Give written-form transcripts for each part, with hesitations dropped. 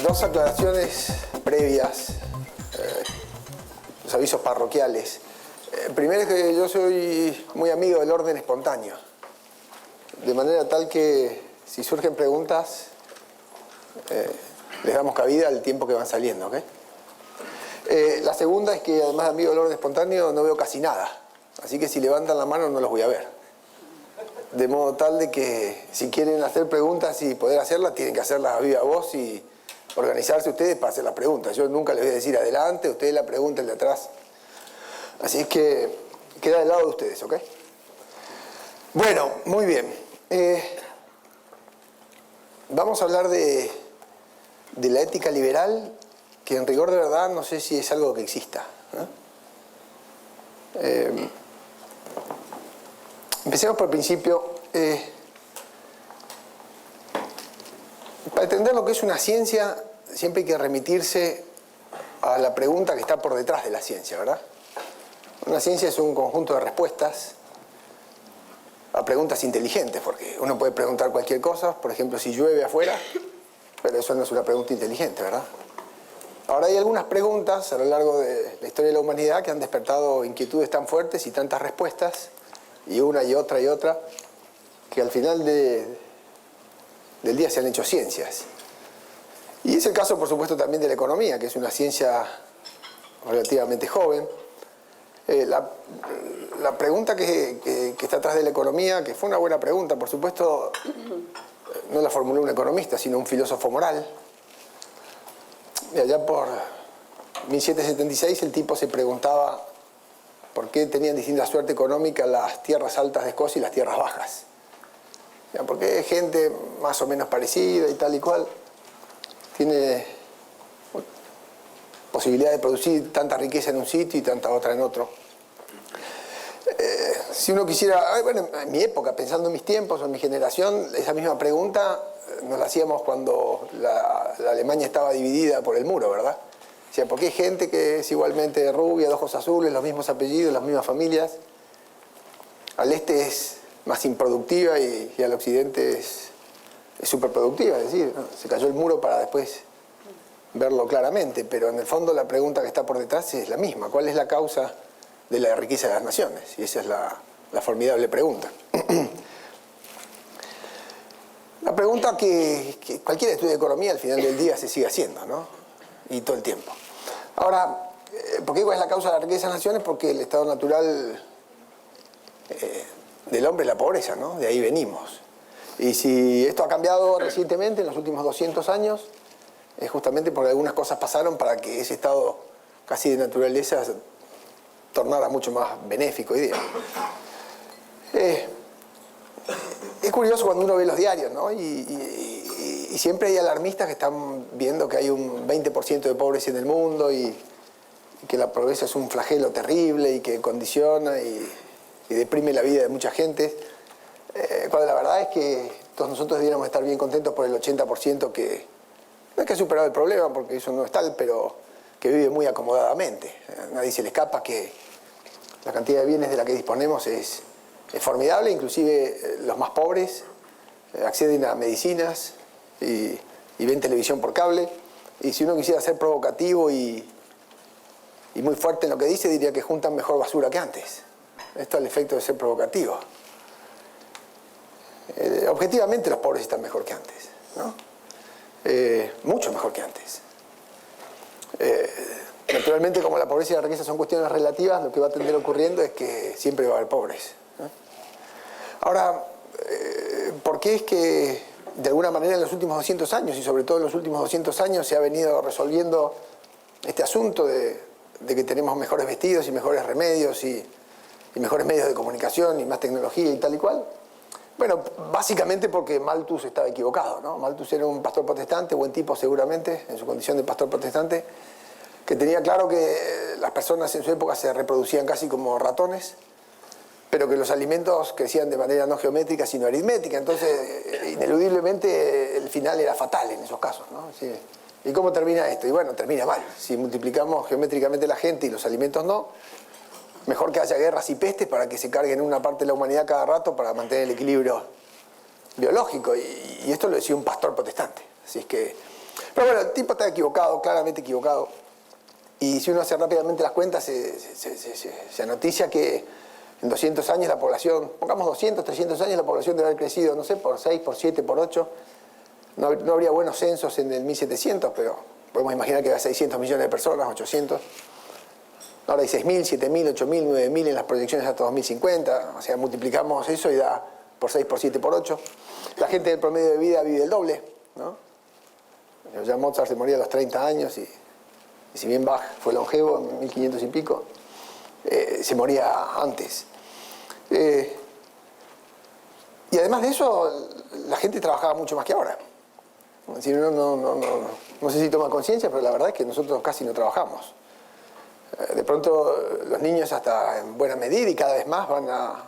Dos aclaraciones previas, los avisos parroquiales. Primero es que yo soy muy amigo del orden espontáneo, de manera tal que si surgen preguntas, les damos cabida al tiempo que van saliendo, ¿ok? La segunda es que además de amigo del orden espontáneo no veo casi nada, así que si levantan la mano no los voy a ver. De modo tal de que si quieren hacer preguntas y poder hacerlas, tienen que hacerlas a viva voz y organizarse ustedes para hacer las preguntas. Yo nunca les voy a decir adelante, ustedes la pregunta, el de atrás. Así es que queda del lado de ustedes, ¿ok? Bueno, muy bien. Vamos a hablar de la ética liberal, que en rigor de verdad no sé si es algo que exista, ¿no? Empecemos por el principio. Para entender lo que es una ciencia, siempre hay que remitirse a la pregunta que está por detrás de la ciencia, ¿verdad? Una ciencia es un conjunto de respuestas a preguntas inteligentes, porque uno puede preguntar cualquier cosa, por ejemplo, si llueve afuera, pero eso no es una pregunta inteligente, ¿verdad? Ahora hay algunas preguntas a lo largo de la historia de la humanidad que han despertado inquietudes tan fuertes y tantas respuestas, y una y otra, que al final del día se han hecho ciencias. Y es el caso, por supuesto, también de la economía, que es una ciencia relativamente joven. La pregunta que está atrás de la economía, que fue una buena pregunta, por supuesto, no la formuló un economista, sino un filósofo moral. Y allá por 1776 el tipo se preguntaba por qué tenían distinta suerte económica las tierras altas de Escocia y las tierras bajas. ¿Por qué gente más o menos parecida y tal y cual tiene posibilidad de producir tanta riqueza en un sitio y tanta otra en otro? Si uno quisiera, bueno, en mi época, pensando en mis tiempos o en mi generación, esa misma pregunta nos la hacíamos cuando la Alemania estaba dividida por el muro, ¿verdad? O sea, ¿por qué hay gente que es igualmente rubia, de ojos azules, los mismos apellidos, las mismas familias? Al este es más improductiva y al occidente es superproductiva, es decir, ¿no? Se cayó el muro para después verlo claramente, pero en el fondo la pregunta que está por detrás es la misma. ¿Cuál es la causa de la riqueza de las naciones? Y esa es la formidable pregunta. La pregunta que cualquier estudio de economía al final del día se sigue haciendo, ¿no? Y todo el tiempo. Ahora, ¿por qué cuál es la causa de la riqueza de las naciones? Porque el estado natural del hombre es la pobreza, ¿no? De ahí venimos. Y si esto ha cambiado recientemente, en los últimos 200 años, es justamente porque algunas cosas pasaron para que ese estado casi de naturaleza se tornara mucho más benéfico hoy día. Es curioso cuando uno ve los diarios, ¿no? Y siempre hay alarmistas que están viendo que hay un 20% de pobres en el mundo y que la pobreza es un flagelo terrible y que condiciona y deprime la vida de mucha gente. Cuando la verdad es que todos nosotros debiéramos estar bien contentos por el 80% que no es que ha superado el problema, porque eso no es tal, pero que vive muy acomodadamente. A nadie se le escapa que la cantidad de bienes de la que disponemos es formidable, inclusive los más pobres acceden a medicinas y ven televisión por cable, y si uno quisiera ser provocativo y muy fuerte en lo que dice, diría que juntan mejor basura que antes. Esto es el efecto de ser provocativo. Objetivamente los pobres están mejor que antes, ¿no? Mucho mejor que antes. Naturalmente, como la pobreza y la riqueza son cuestiones relativas, lo que va a tender ocurriendo es que siempre va a haber pobres, ¿no? Ahora, ¿por qué es que de alguna manera en los últimos 200 años, y sobre todo en los últimos 200 años, se ha venido resolviendo este asunto de que tenemos mejores vestidos y mejores remedios y mejores medios de comunicación y más tecnología y tal y cual? Bueno, básicamente porque Malthus estaba equivocado, ¿no? Malthus era un pastor protestante, buen tipo seguramente, en su condición de pastor protestante, que tenía claro que las personas en su época se reproducían casi como ratones, pero que los alimentos crecían de manera no geométrica sino aritmética. Entonces, ineludiblemente, el final era fatal en esos casos, ¿no? Sí. ¿Y cómo termina esto? Y bueno, termina mal. Si multiplicamos geométricamente la gente y los alimentos no, mejor que haya guerras y pestes para que se carguen una parte de la humanidad cada rato para mantener el equilibrio biológico. Y esto lo decía un pastor protestante. Así es que Pero bueno, el tipo está equivocado, claramente equivocado. Y si uno hace rápidamente las cuentas, se anoticia que en 200 años la población, pongamos 200, 300 años, la población debe haber crecido, no sé, por 6, por 7, por 8. No habría buenos censos en el 1700, pero podemos imaginar que hay 600 millones de personas, 800. Ahora hay 6.000, 7.000, 8.000, 9.000 en las proyecciones hasta 2050. O sea, multiplicamos eso y da por 6, por 7, por 8. La gente del promedio de vida vive el doble, ¿no? Ya Mozart se moría a los 30 años y si bien Bach fue longevo en 1500 y pico, se moría antes. Y además de eso, la gente trabajaba mucho más que ahora. Es decir, no sé si toma conciencia, pero la verdad es que nosotros casi no trabajamos. De pronto los niños hasta en buena medida y cada vez más van a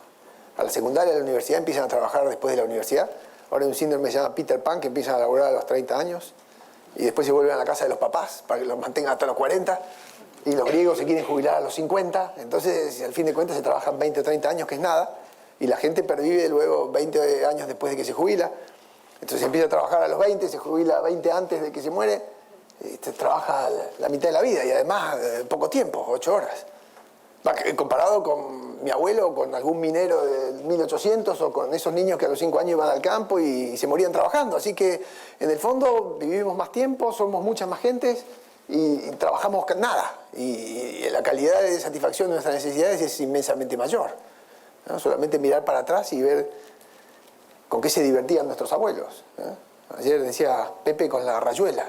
la secundaria, a la universidad, empiezan a trabajar después de la universidad. Ahora hay un síndrome que se llama Peter Pan, que empiezan a laburar a los 30 años y después se vuelven a la casa de los papás para que los mantengan hasta los 40. Y los griegos se quieren jubilar a los 50. Entonces, al fin de cuentas, se trabajan 20 o 30 años, que es nada. Y la gente pervive luego 20 años después de que se jubila. Entonces empieza a trabajar a los 20, se jubila 20 antes de que se muere. Trabaja la mitad de la vida y además poco tiempo, 8 horas. Comparado con mi abuelo, con algún minero del 1800 o con esos niños que a los 5 años iban al campo y se morían trabajando. Así que en el fondo vivimos más tiempo, somos muchas más gentes y trabajamos nada. Y la calidad de satisfacción de nuestras necesidades es inmensamente mayor, ¿no? Solamente mirar para atrás y ver con qué se divertían nuestros abuelos, ¿eh? Ayer decía Pepe con la rayuela,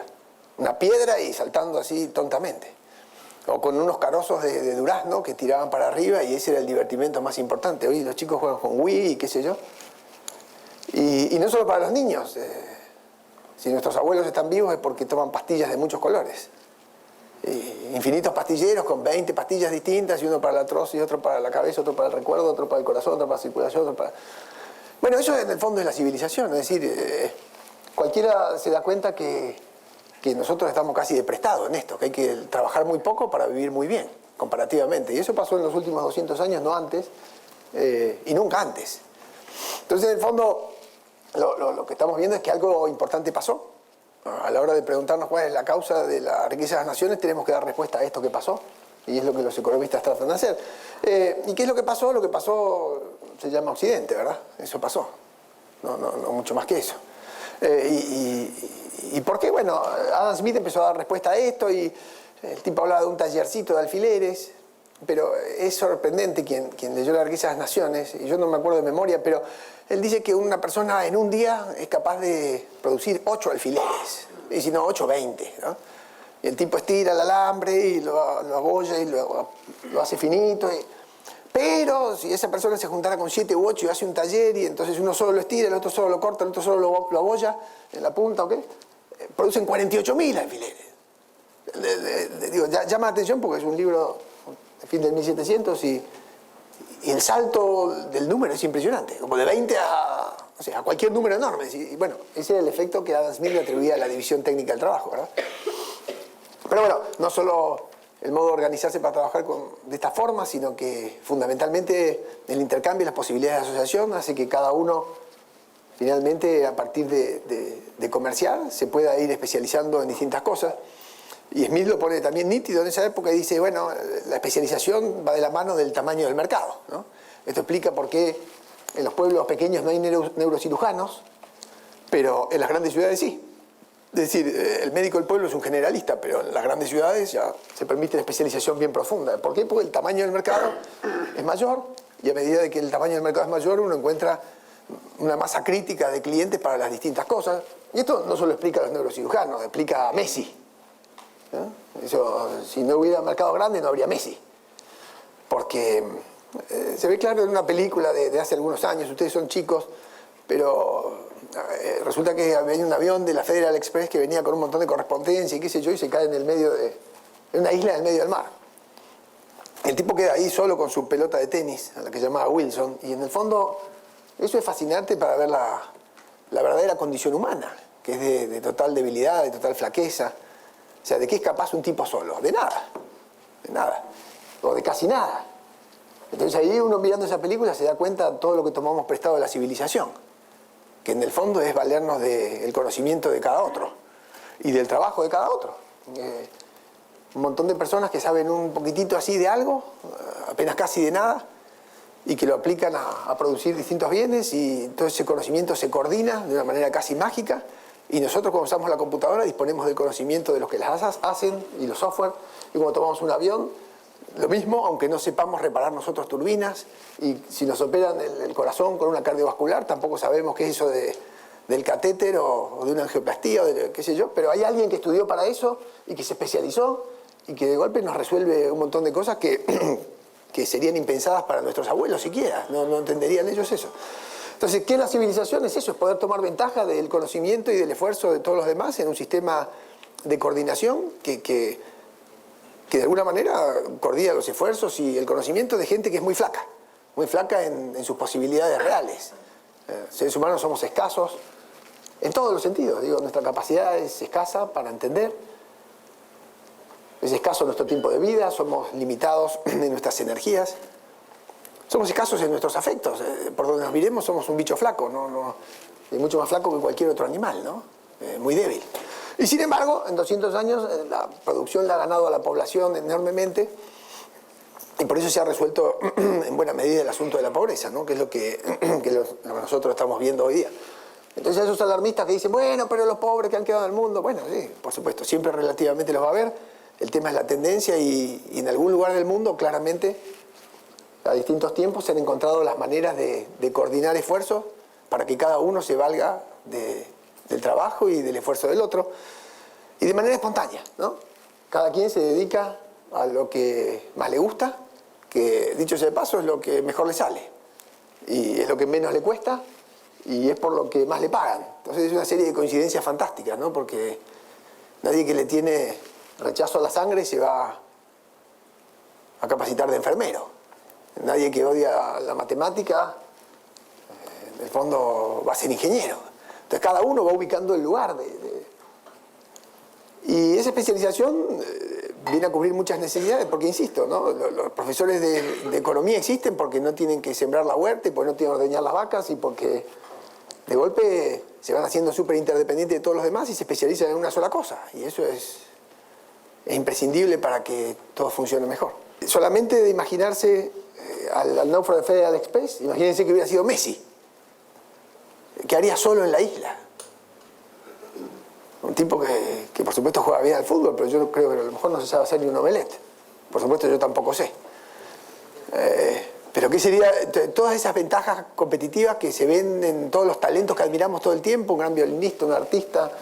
una piedra y saltando así tontamente. O con unos carozos de durazno que tiraban para arriba y ese era el divertimento más importante. Hoy los chicos juegan con Wii y qué sé yo. Y no solo para los niños. Si nuestros abuelos están vivos es porque toman pastillas de muchos colores. Infinitos pastilleros con 20 pastillas distintas y uno para la artrosis, otro para la cabeza, otro para el recuerdo, otro para el corazón, otro para la circulación, otro para... Bueno, eso en el fondo es la civilización. Es decir, cualquiera se da cuenta que nosotros estamos casi de prestado en esto, que hay que trabajar muy poco para vivir muy bien, comparativamente. Y eso pasó en los últimos 200 años, no antes, y nunca antes. Entonces, en el fondo, lo que estamos viendo es que algo importante pasó. A la hora de preguntarnos cuál es la causa de la riqueza de las naciones, tenemos que dar respuesta a esto que pasó, y es lo que los economistas tratan de hacer. ¿Y qué es lo que pasó? Lo que pasó se llama Occidente, ¿verdad? Eso pasó, no mucho más que eso. ¿Y por qué? Bueno, Adam Smith empezó a dar respuesta a esto y el tipo hablaba de un tallercito de alfileres, pero es sorprendente quien leyó La riqueza de las naciones, y yo no me acuerdo de memoria, pero él dice que una persona en un día es capaz de producir 8 alfileres, y si no, 8, 20, ¿no? Y el tipo estira el alambre y lo abolla y lo hace finito. Pero si esa persona se juntara con 7 u 8 y hace un taller y entonces uno solo lo estira, el otro solo lo corta, el otro solo lo abolla en la punta, ¿ok? Producen 48.000 alfileres. Digo, llama la atención porque es un libro de fin del 1700 y el salto del número es impresionante, como de 20 a cualquier número enorme. Y bueno, ese era el efecto que Adam Smith le atribuía a la división técnica del trabajo, ¿verdad? Pero bueno, no solo el modo de organizarse para trabajar de esta forma, sino que fundamentalmente el intercambio y las posibilidades de asociación hace que cada uno finalmente a partir de comerciar se pueda ir especializando en distintas cosas. Y Smith lo pone también nítido en esa época y dice, bueno, la especialización va de la mano del tamaño del mercado, ¿no? Esto explica por qué en los pueblos pequeños no hay neurocirujanos, pero en las grandes ciudades sí. Es decir, el médico del pueblo es un generalista, pero en las grandes ciudades ya se permite la especialización bien profunda. ¿Por qué? Porque el tamaño del mercado es mayor y a medida de que el tamaño del mercado es mayor uno encuentra una masa crítica de clientes para las distintas cosas. Y esto no solo explica a los neurocirujanos, explica a Messi. Eso, si no hubiera mercado grande no habría Messi. Porque se ve claro en una película de hace algunos años, ustedes son chicos, pero resulta que había un avión de la Federal Express que venía con un montón de correspondencia y qué sé yo, y se cae en el medio de una isla en el medio del mar. El tipo queda ahí solo con su pelota de tenis, a la que llamaba Wilson, y en el fondo eso es fascinante para ver la verdadera condición humana, que es de total debilidad, de total flaqueza. O sea, ¿de qué es capaz un tipo solo? De nada, o de casi nada. Entonces ahí uno mirando esa película se da cuenta de todo lo que tomamos prestado de la civilización, que en el fondo es valernos del conocimiento de cada otro. y del trabajo de cada otro. Un montón de personas que saben un poquitito así de algo, apenas casi de nada, y que lo aplican a producir distintos bienes, y todo ese conocimiento se coordina de una manera casi mágica, y nosotros cuando usamos la computadora disponemos del conocimiento de los que las hacen y los software, y cuando tomamos un avión, lo mismo, aunque no sepamos reparar nosotros turbinas, y si nos operan el corazón con una cardiovascular, tampoco sabemos qué es eso del catéter o de una angioplastía, o de qué sé yo, pero hay alguien que estudió para eso y que se especializó y que de golpe nos resuelve un montón de cosas que serían impensadas para nuestros abuelos siquiera, no entenderían ellos eso. Entonces, ¿qué es la civilización? Es eso, es poder tomar ventaja del conocimiento y del esfuerzo de todos los demás en un sistema de coordinación que de alguna manera coordina los esfuerzos y el conocimiento de gente que es muy flaca en sus posibilidades reales. Seres humanos somos escasos en todos los sentidos, digo, nuestra capacidad es escasa para entender, es escaso nuestro tiempo de vida, somos limitados en nuestras energías, somos escasos en nuestros afectos, por donde nos miremos somos un bicho flaco, y mucho más flaco que cualquier otro animal, ¿no? Muy débil. Y sin embargo, en 200 años la producción la ha ganado a la población enormemente, y por eso se ha resuelto en buena medida el asunto de la pobreza, ¿no? Que es lo que nosotros estamos viendo hoy día. Entonces esos alarmistas que dicen, bueno, pero los pobres que han quedado en el mundo, bueno, sí, por supuesto, siempre relativamente los va a haber, el tema es la tendencia y en algún lugar del mundo claramente a distintos tiempos se han encontrado las maneras de coordinar esfuerzos para que cada uno se valga del trabajo y del esfuerzo del otro, y de manera espontánea, ¿no? Cada quien se dedica a lo que más le gusta, que dicho sea de paso es lo que mejor le sale, y es lo que menos le cuesta, y es por lo que más le pagan. Entonces es una serie de coincidencias fantásticas, ¿no? Porque nadie que le tiene rechazo a la sangre se va a capacitar de enfermero. Nadie que odia la matemática, en el fondo va a ser ingeniero. Entonces cada uno va ubicando el lugar y esa especialización viene a cubrir muchas necesidades, porque insisto, ¿no? Los profesores de economía existen porque no tienen que sembrar la huerta y porque no tienen que ordeñar las vacas y porque de golpe se van haciendo súper independientes de todos los demás y se especializan en una sola cosa, y eso es imprescindible para que todo funcione mejor. Solamente de imaginarse al náufrago de Federal Express, imagínense que hubiera sido Messi. ¿Qué haría solo en la isla? Un tipo que por supuesto juega bien al fútbol, pero yo creo que a lo mejor no se sabe hacer ni un omelette. Por supuesto yo tampoco sé. Pero ¿qué sería? Todas esas ventajas competitivas que se ven en todos los talentos que admiramos todo el tiempo, un gran violinista, un artista,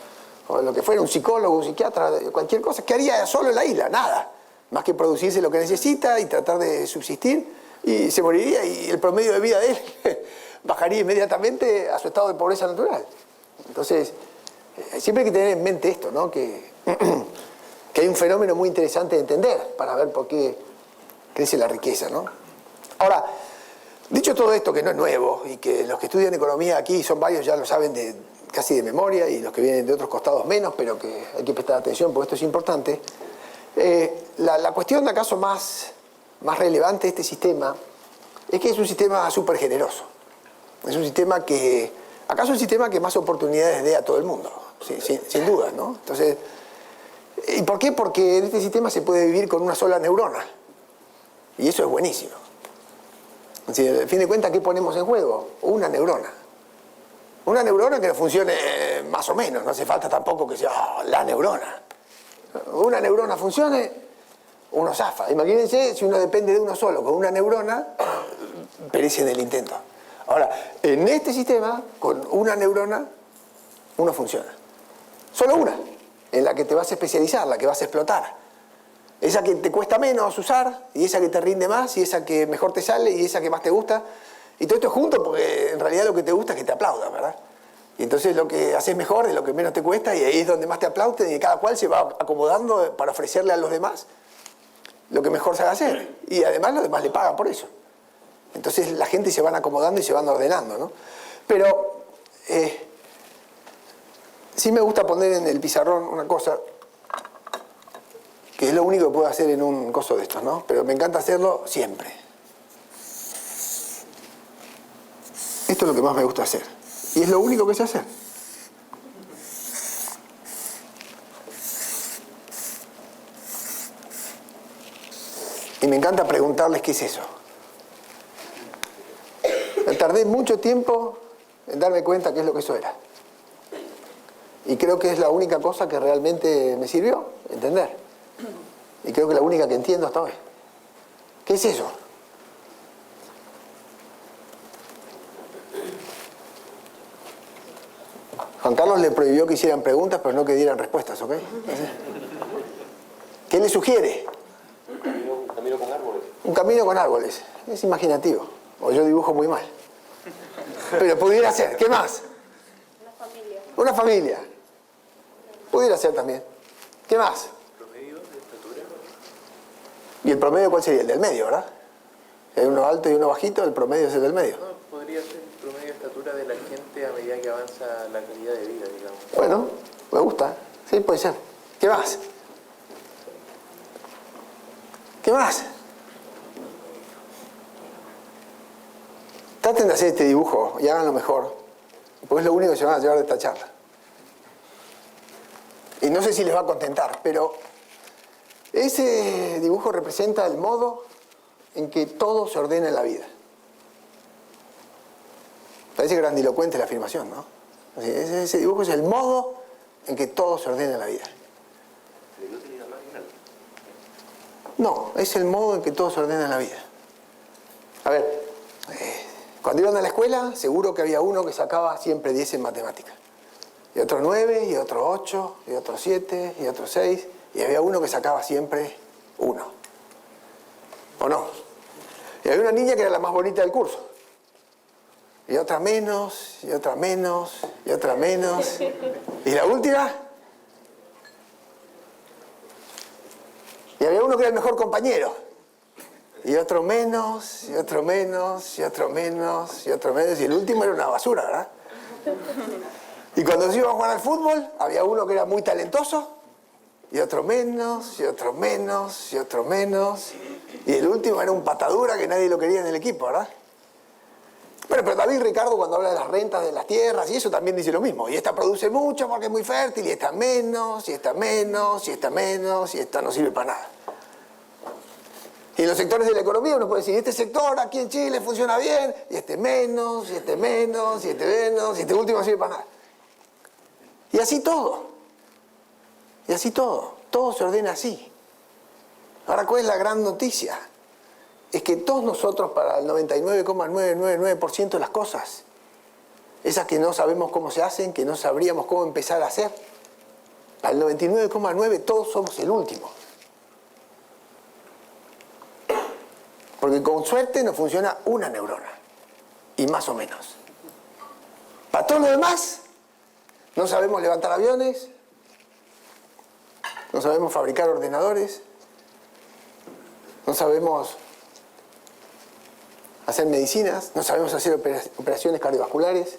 o lo que fuera, un psicólogo, un psiquiatra, cualquier cosa. ¿Qué haría solo en la isla? Nada. Más que producirse lo que necesita y tratar de subsistir, y se moriría y el promedio de vida de él bajaría inmediatamente a su estado de pobreza natural. Entonces, siempre hay que tener en mente esto, ¿no? Que hay un fenómeno muy interesante de entender para ver por qué crece la riqueza, ¿no? Ahora, dicho todo esto, que no es nuevo y que los que estudian economía aquí son varios, ya lo saben casi de memoria, y los que vienen de otros costados menos, pero que hay que prestar atención porque esto es importante. La cuestión acaso más relevante de este sistema es que es un sistema súper generoso. Es un sistema ¿acaso el sistema que más oportunidades dé a todo el mundo? Sin duda, ¿no? Entonces, ¿y por qué? Porque en este sistema se puede vivir con una sola neurona. Y eso es buenísimo. Es decir, al fin de cuentas, ¿qué ponemos en juego? Una neurona. Una neurona que funcione más o menos, no hace falta tampoco que sea la neurona. Una neurona funcione, uno zafa. Imagínense si uno depende de uno solo, con una neurona, perece en el intento. Ahora, en este sistema, con una neurona, uno funciona. Solo una, en la que te vas a especializar, la que vas a explotar. Esa que te cuesta menos usar, y esa que te rinde más, y esa que mejor te sale, y esa que más te gusta. Y todo esto junto, porque en realidad lo que te gusta es que te aplaudan, ¿verdad? Y entonces lo que haces mejor es lo que menos te cuesta, y ahí es donde más te aplauden, y cada cual se va acomodando para ofrecerle a los demás lo que mejor sabe hacer. Y además los demás le pagan por eso. Entonces la gente se van acomodando y se van ordenando, ¿no? Pero sí me gusta poner en el pizarrón una cosa, que es lo único que puedo hacer en un coso de estos, ¿no? Pero me encanta hacerlo siempre. Esto es lo que más me gusta hacer. Y es lo único que sé hacer. me encanta preguntarles qué es eso. Me tardé mucho tiempo en darme cuenta qué es lo que eso era. Y creo que es la única cosa que realmente me sirvió entender. Y creo que la única que entiendo hasta hoy. ¿Qué es eso? Juan Carlos le prohibió que hicieran preguntas, pero no que dieran respuestas, ¿ok? ¿Qué le sugiere? Un camino con árboles. Un camino con árboles. Es imaginativo. O yo dibujo muy mal. Pero pudiera ser. ¿Qué más? Una familia. Una familia. Pudiera ser también. ¿Qué más? Promedio de estatura. ¿Y el promedio cuál sería? El del medio, ¿verdad? Si hay uno alto y uno bajito, el promedio es el del medio. No, podría ser el promedio de estatura de la gente a medida que avanza la calidad de vida, digamos. Bueno, me gusta. Sí, puede ser. ¿Qué más? ¿Qué más? Traten de hacer este dibujo y háganlo mejor, porque es lo único que se van a llevar de esta charla. Y no sé si les va a contentar, pero ese dibujo representa el modo en que todo se ordena en la vida. Parece grandilocuente la afirmación, ¿no? Ese dibujo es el modo en que todo se ordena en la vida. ¿Le dio utilidad marginal? No, es el modo en que todo se ordena en la vida. A ver, cuando iban a la escuela, seguro que había uno que sacaba siempre 10 en matemáticas. Y otro 9, y otro 8, y otro 7, y otro 6. Y había uno que sacaba siempre 1. ¿O no? Y había una niña que era la más bonita del curso. Y otra menos, y otra menos, y otra menos. ¿Y la última? Y había uno que era el mejor compañero. Y otro menos, y otro menos, y otro menos, y otro menos. Y el último era una basura, ¿verdad? Y cuando se iba a jugar al fútbol, había uno que era muy talentoso, y otro menos, y otro menos, y otro menos. Y el último era un patadura que nadie lo quería en el equipo, ¿verdad? Bueno, pero David Ricardo, cuando habla de las rentas de las tierras y eso, también dice lo mismo. Y esta produce mucho porque es muy fértil, y esta menos, y esta menos, y esta menos, y esta no sirve para nada. Y en los sectores de la economía uno puede decir, este sector aquí en Chile funciona bien, y este menos, y este menos, y este menos, y este último no sirve para nada. Y así todo. Y así todo. Todo se ordena así. Ahora, ¿cuál es la gran noticia? Es que todos nosotros, para el 99,999% de las cosas, esas que no sabemos cómo se hacen, que no sabríamos cómo empezar a hacer, al 99,9% todos somos el último. Porque con suerte nos funciona una neurona, y más o menos. Para todo lo demás, no sabemos levantar aviones, no sabemos fabricar ordenadores, no sabemos hacer medicinas, no sabemos hacer operaciones cardiovasculares.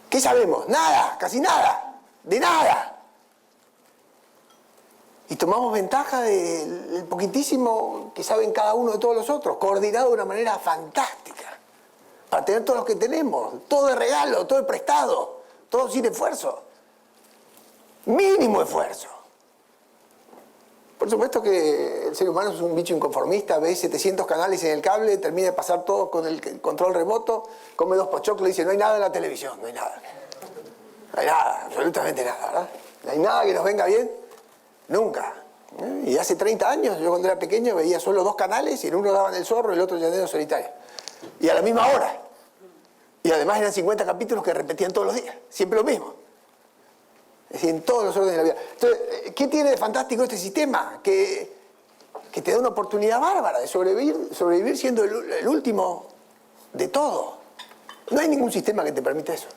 ¿Qué sabemos? Nada, casi nada, de nada. Y tomamos ventaja del poquitísimo que saben cada uno de todos los otros, coordinado de una manera fantástica, para tener todos los que tenemos, todo de regalo, todo de prestado, todo sin esfuerzo, mínimo esfuerzo. Por supuesto que el ser humano es un bicho inconformista, ve 700 canales en el cable, termina de pasar todo con el control remoto, come 2 pochoclos y dice, no hay nada en la televisión, no hay nada. No hay nada, absolutamente nada, ¿verdad? No hay nada que nos venga bien, nunca. Y hace 30 años, yo cuando era pequeño veía solo 2 canales y en uno daban El Zorro y el otro Llanero Solitario. Y a la misma hora. Y además eran 50 capítulos que repetían todos los días, siempre lo mismo. Es decir, en todos los órdenes de la vida. Entonces, ¿qué tiene de fantástico este sistema? Que te da una oportunidad bárbara de sobrevivir siendo el último de todo. No hay ningún sistema que te permita eso.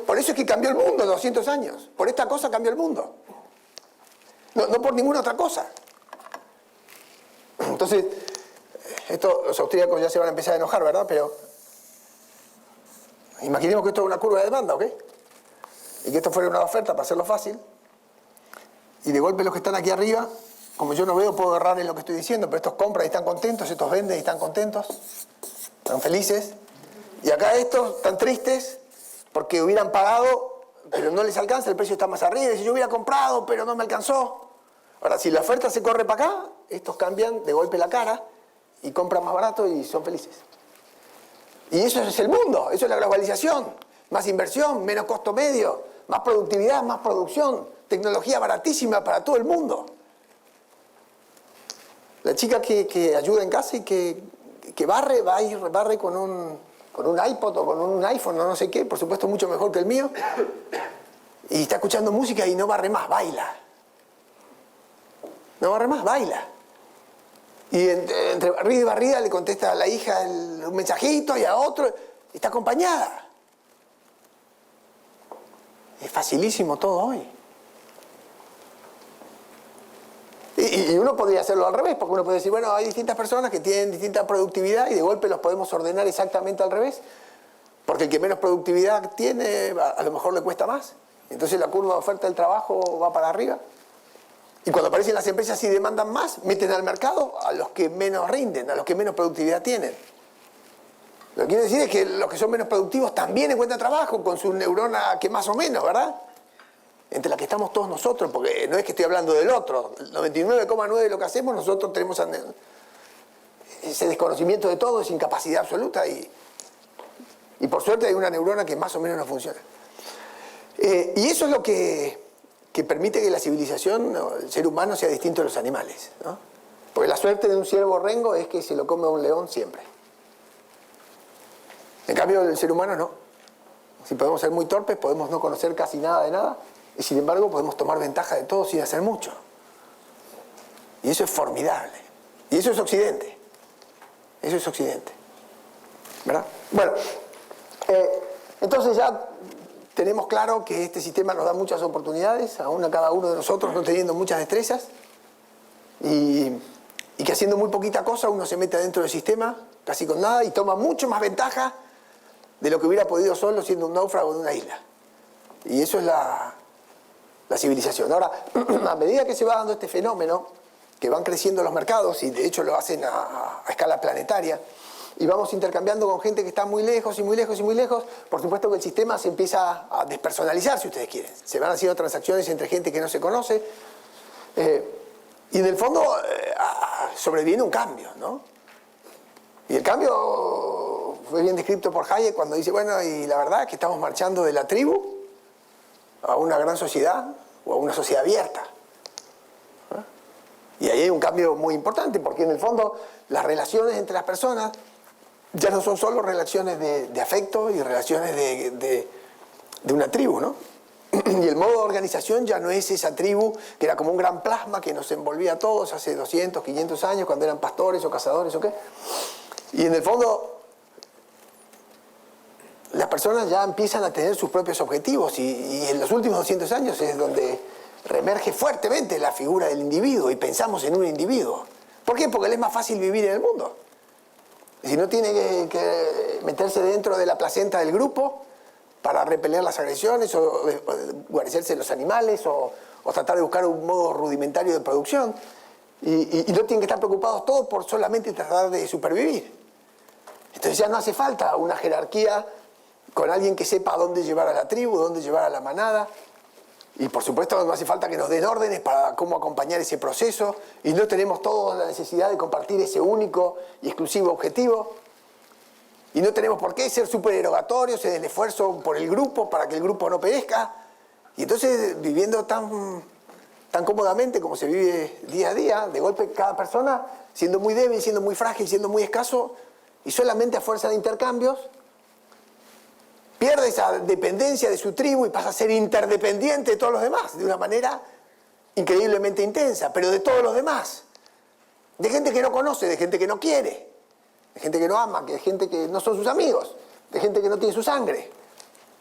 Por eso es que cambió el mundo en 200 años. Por esta cosa cambió el mundo. No por ninguna otra cosa. Entonces, los austríacos ya se van a empezar a enojar, ¿verdad? Pero imaginemos que esto es una curva de demanda, ¿ok? Y que esto fuera una oferta para hacerlo fácil. Y de golpe los que están aquí arriba, como yo no veo, puedo errar en lo que estoy diciendo, pero estos compran y están contentos, estos venden y están contentos, están felices. Y acá estos están tristes porque hubieran pagado, pero no les alcanza, el precio está más arriba. Y si yo hubiera comprado, pero no me alcanzó. Ahora, si la oferta se corre para acá, estos cambian de golpe la cara y compran más barato y son felices. Y eso es el mundo, eso es la globalización. Más inversión, menos costo medio, más productividad, más producción, tecnología baratísima para todo el mundo. La chica que ayuda en casa y que barre, va a ir, barre con un iPod o con un iPhone o no sé qué, por supuesto mucho mejor que el mío, y está escuchando música y no barre más, baila. No barre más, baila. Y entre barrida y barrida le contesta a la hija un mensajito y a otro, y está acompañada. Es facilísimo todo hoy. Y uno podría hacerlo al revés, porque uno puede decir, bueno, hay distintas personas que tienen distinta productividad y de golpe los podemos ordenar exactamente al revés, porque el que menos productividad tiene, a lo mejor le cuesta más. Entonces la curva de oferta del trabajo va para arriba. Y cuando aparecen las empresas y demandan más, meten al mercado a los que menos rinden, a los que menos productividad tienen. Lo que quiero decir es que los que son menos productivos también encuentran trabajo con su neurona que más o menos, ¿verdad? Entre la que estamos todos nosotros, porque no es que estoy hablando del otro. El 99,9% de lo que hacemos nosotros tenemos ese desconocimiento de todo, esa incapacidad absoluta y por suerte hay una neurona que más o menos no funciona. Y eso es lo que permite que la civilización, el ser humano, sea distinto de los animales, ¿no? Porque la suerte de un ciervo rengo es que se lo come a un león siempre. En cambio, el ser humano no. Si podemos ser muy torpes, podemos no conocer casi nada de nada, y sin embargo podemos tomar ventaja de todo sin hacer mucho. Y eso es formidable. Y eso es Occidente. Eso es Occidente. ¿Verdad? Bueno, entonces ya tenemos claro que este sistema nos da muchas oportunidades, aún a cada uno de nosotros no teniendo muchas destrezas, y que haciendo muy poquita cosa uno se mete adentro del sistema, casi con nada, y toma mucho más ventaja de lo que hubiera podido solo siendo un náufrago de una isla. Y eso es la civilización. Ahora, a medida que se va dando este fenómeno, que van creciendo los mercados, y de hecho lo hacen a escala planetaria, y vamos intercambiando con gente que está muy lejos y muy lejos y muy lejos, por supuesto que el sistema se empieza a despersonalizar, si ustedes quieren. Se van haciendo transacciones entre gente que no se conoce, y en el fondo sobreviene un cambio, ¿no? Y el cambio fue bien descrito por Hayek cuando dice, bueno, y la verdad es que estamos marchando de la tribu a una gran sociedad o a una sociedad abierta. Y ahí hay un cambio muy importante, porque en el fondo las relaciones entre las personas ya no son solo relaciones de afecto y relaciones de una tribu, ¿no? Y el modo de organización ya no es esa tribu que era como un gran plasma que nos envolvía a todos hace 200, 500 años cuando eran pastores o cazadores o qué. Y en el fondo las personas ya empiezan a tener sus propios objetivos y en los últimos 200 años es donde reemerge fuertemente la figura del individuo y pensamos en un individuo. ¿Por qué? Porque le es más fácil vivir en el mundo. Si no tiene que meterse dentro de la placenta del grupo para repeler las agresiones o guarecerse de los animales o tratar de buscar un modo rudimentario de producción y no tienen que estar preocupados todos por solamente tratar de supervivir. Entonces ya no hace falta una jerarquía con alguien que sepa a dónde llevar a la tribu, dónde llevar a la manada. Y por supuesto no hace falta que nos den órdenes para cómo acompañar ese proceso y no tenemos todos la necesidad de compartir ese único y exclusivo objetivo. Y no tenemos por qué ser supererogatorios en el esfuerzo por el grupo para que el grupo no perezca. Y entonces viviendo tan cómodamente como se vive día a día, de golpe cada persona siendo muy débil, siendo muy frágil, siendo muy escaso y solamente a fuerza de intercambios pierde esa dependencia de su tribu y pasa a ser interdependiente de todos los demás, de una manera increíblemente intensa, pero de todos los demás. De gente que no conoce, de gente que no quiere, de gente que no ama, de gente que no son sus amigos, de gente que no tiene su sangre.